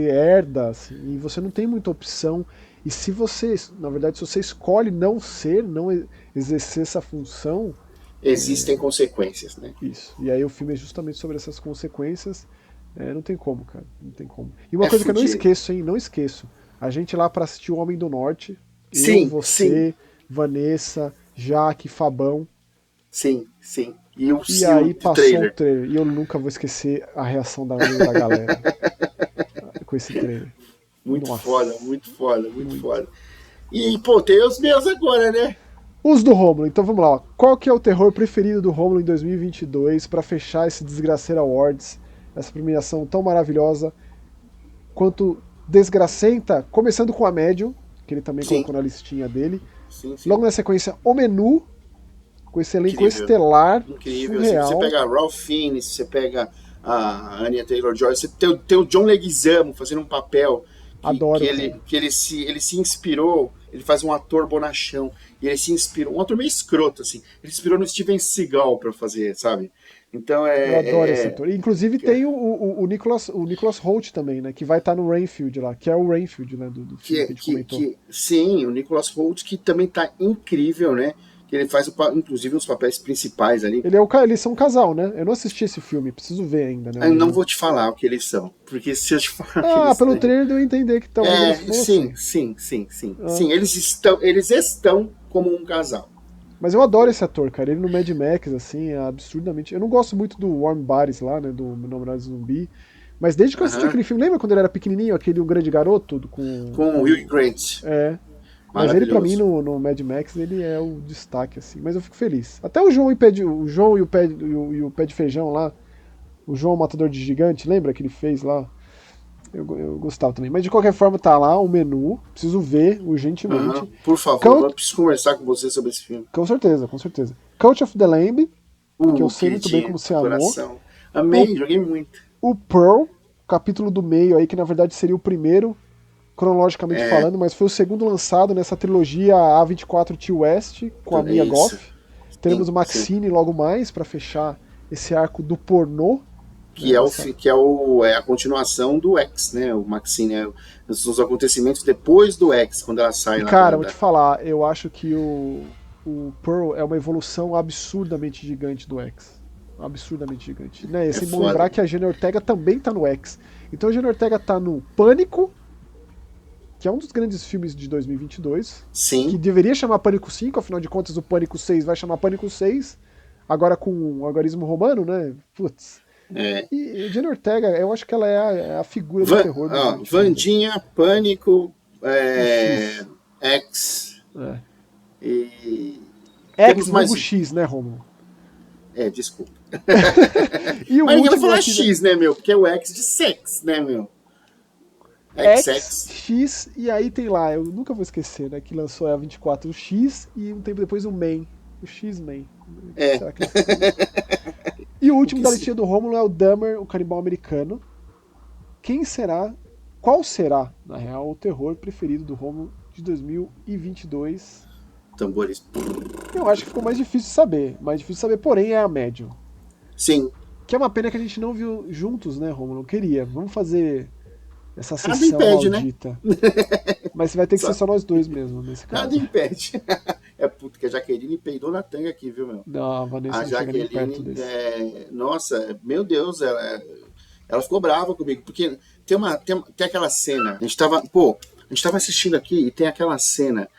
herda, assim, e você não tem muita opção. E se você, na verdade, se você escolhe não ser, não exercer essa função... Existem consequências, né? Isso. E aí o filme é justamente sobre essas consequências. Não tem como, cara. Não tem como. E uma coisa que eu não esqueço, hein? Não esqueço. A gente lá pra assistir O Homem do Norte. Sim, você, Vanessa, Jaque, Fabão. Sim. E aí passou o trailer. E eu nunca vou esquecer a reação da galera com esse trailer. Muito foda. E, pô, tem os meus agora, né? Os do Rômulo. Então vamos lá. Ó. Qual que é o terror preferido do Rômulo em 2022 pra fechar esse Desgraceira Awards, essa premiação tão maravilhosa quanto desgracenta, começando com A Médium, que ele também colocou na listinha dele. Sim. Logo na sequência, O Menu, com esse elenco estelar, incrível. surreal. Se você pega a Ralph Fiennes, se você pega a Anya Taylor-Joy, você tem o John Leguizamo fazendo um papel que ele se inspirou, ele faz um ator bonachão, e ele se inspirou, um ator meio escroto, assim, ele se inspirou no Steven Seagal pra fazer, sabe? Então eu adoro esse ator. Inclusive tem o Nicholas Hoult também, né? Que vai estar no Rainfield lá, que é o Rainfield, né? Do filme que a gente comentou. Sim, o Nicholas Hoult, que também tá incrível, né? Que ele faz, inclusive, os papéis principais ali. Eles são um casal, né? Eu não assisti esse filme, preciso ver ainda, né? Eu não vou te falar o que eles são, porque se eu te falar... pelo trailer deu a entender que talvez eles fossem. Sim, eles estão como um casal. Mas eu adoro esse ator, cara. Ele no Mad Max, assim, é absurdamente... Eu não gosto muito do Warm Bodies lá, né? Do Meu Namorado Zumbi. Mas desde que eu assisti aquele filme... Lembra quando ele era pequenininho? Aquele Um Grande Garoto? Com o Hugh Grant. Mas ele, pra mim, no Mad Max, ele é o destaque, assim. Mas eu fico feliz. Até o João e o Pé de Feijão lá. O João Matador de Gigante, lembra que ele fez lá? Eu gostava também. Mas de qualquer forma, tá lá o Menu. Preciso ver urgentemente. Por favor, eu preciso conversar com você sobre esse filme. Com certeza. Cult of the Lamb, que eu sei muito bem como você amou. Amei, joguei muito. O Pearl, capítulo do meio aí, que na verdade seria o primeiro, cronologicamente falando, mas foi o segundo lançado nessa trilogia A24 T West, com a Mia Goth. Teremos o Maxine logo mais, pra fechar esse arco do pornô. Que é a continuação do X, né? O Maxine, os acontecimentos depois do X, quando ela sai lá. Cara, vou te falar, eu acho que o Pearl é uma evolução absurdamente gigante do X. Absurdamente gigante. Né? E assim, vamos lembrar que a Jenna Ortega também tá no X. Então a Jenna Ortega tá no Pânico, que é um dos grandes filmes de 2022. Sim. Que deveria chamar Pânico 5, afinal de contas o Pânico 6 vai chamar Pânico 6, agora com o algarismo romano, né? Putz. E Jenna Ortega, eu acho que ela é a figura do terror. Vandinha, Pânico, X. E... X mais o X, né, Romulo? Desculpa. E o Mas ninguém vai falar X, né, meu? Porque é o X de sex, né, meu? X, X, e aí tem lá, eu nunca vou esquecer, né, que lançou a 24 o X e um tempo depois o Man, o X-Man. Será que E o último da listinha do Rômulo é o Dahmer, o canibal americano. Qual será, na real, o terror preferido do Rômulo de 2022? Tambores. Eu acho que ficou mais difícil de saber. Mais difícil de saber, porém, é A Médium. Sim. Que é uma pena que a gente não viu juntos, né, Rômulo? Eu queria. Vamos fazer essa Nada sessão impede, maldita. Né? Mas vai ter que ser só nós dois mesmo, nesse caso. Nada impede. Puto que a Jaqueline peidou na tanga aqui, viu, meu? Não, a Vanessa não chega nem perto desse. Nossa, meu Deus, ela ficou brava comigo, porque tem aquela cena, a gente tava assistindo aqui e tem aquela cena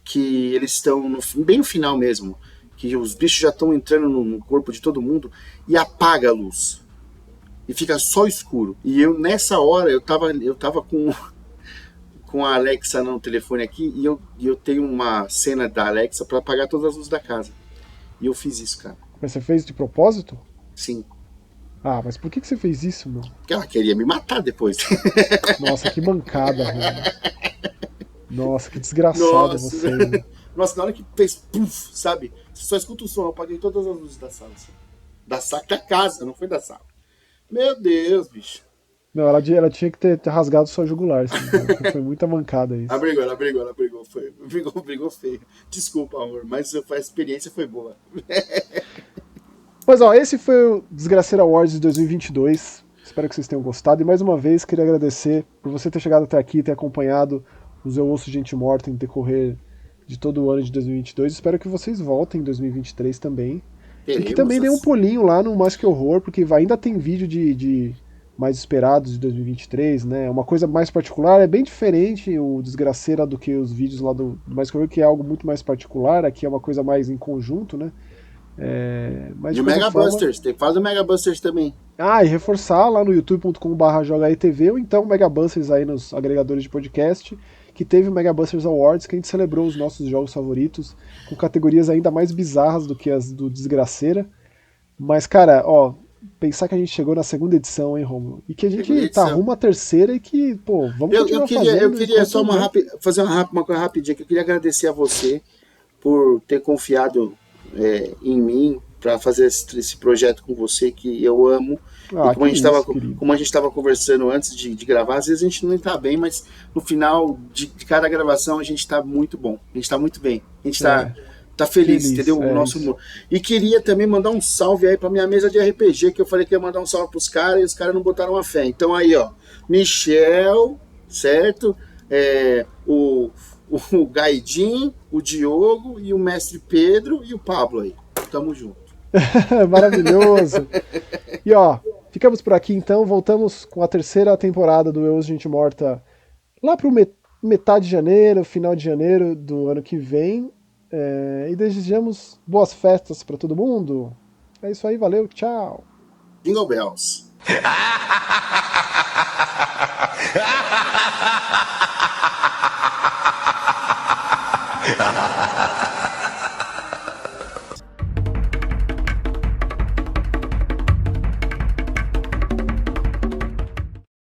que eles estão bem no final mesmo, que os bichos já estão entrando no corpo de todo mundo e apaga a luz. E fica só escuro. E eu, nessa hora, eu tava com a Alexa no telefone aqui e eu tenho uma cena da Alexa para apagar todas as luzes da casa. E eu fiz isso, cara. Mas você fez de propósito? Sim. Ah, mas por que você fez isso, meu? Porque ela queria me matar depois. Nossa, que mancada, velho. Nossa, que desgraçada você. Nossa, na hora que fez puf, sabe? Você só escuta o som, eu apaguei todas as luzes da sala. Assim. Da casa, não foi da sala. Meu Deus, bicho. Não, ela tinha que ter rasgado sua jugular. Assim, foi muita mancada isso. Ela brigou. Brigou feio. Desculpa, amor, mas a experiência foi boa. Mas, ó, esse foi o Desgraceira Awards de 2022. Espero que vocês tenham gostado. E mais uma vez, queria agradecer por você ter chegado até aqui, ter acompanhado os Eu Ouço Gente Morta em decorrer de todo o ano de 2022. Espero que vocês voltem em 2023 também. E que também dê um pulinho lá no Mais Que Horror, porque ainda tem vídeo de mais esperados de 2023, né? Uma coisa mais particular, é bem diferente o Desgraceira do que os vídeos lá do Mais Que Horror, que é algo muito mais particular. Aqui é uma coisa mais em conjunto, né? Mas e o Mega Busters, tem que fazer o Mega Busters também. E reforçar lá no youtube.com/jogaetv ou então o Mega Busters aí nos agregadores de podcast, que teve o Mega Busters Awards, que a gente celebrou os nossos jogos favoritos, com categorias ainda mais bizarras do que as do Desgraceira. Mas, cara, ó, pensar que a gente chegou na 2ª edição, hein, Romulo? E que a gente tá rumo à 3ª e que, pô, vamos continuar fazendo. Eu queria só fazer uma coisa rapidinha, que eu queria agradecer a você por ter confiado em mim para fazer esse projeto com você, que eu amo. E como a gente estava conversando antes de gravar, às vezes a gente não está bem, mas no final de cada gravação a gente está muito bom, a gente está muito bem, a gente tá feliz, entendeu? O nosso humor. E queria também mandar um salve aí para minha mesa de RPG, que eu falei que ia mandar um salve pros caras e os caras não botaram a fé. Então aí, ó, Michel, certo? O Gaidin, o Diogo e o Mestre Pedro e o Pablo aí. Tamo junto. Maravilhoso. E ó, ficamos por aqui então, voltamos com a 3ª temporada do Eu Ouço Gente Morta lá pro metade de janeiro, final de janeiro do ano que vem. E desejamos boas festas para todo mundo. É isso aí, valeu, tchau. Jingle Bells. Ha ha ha ha!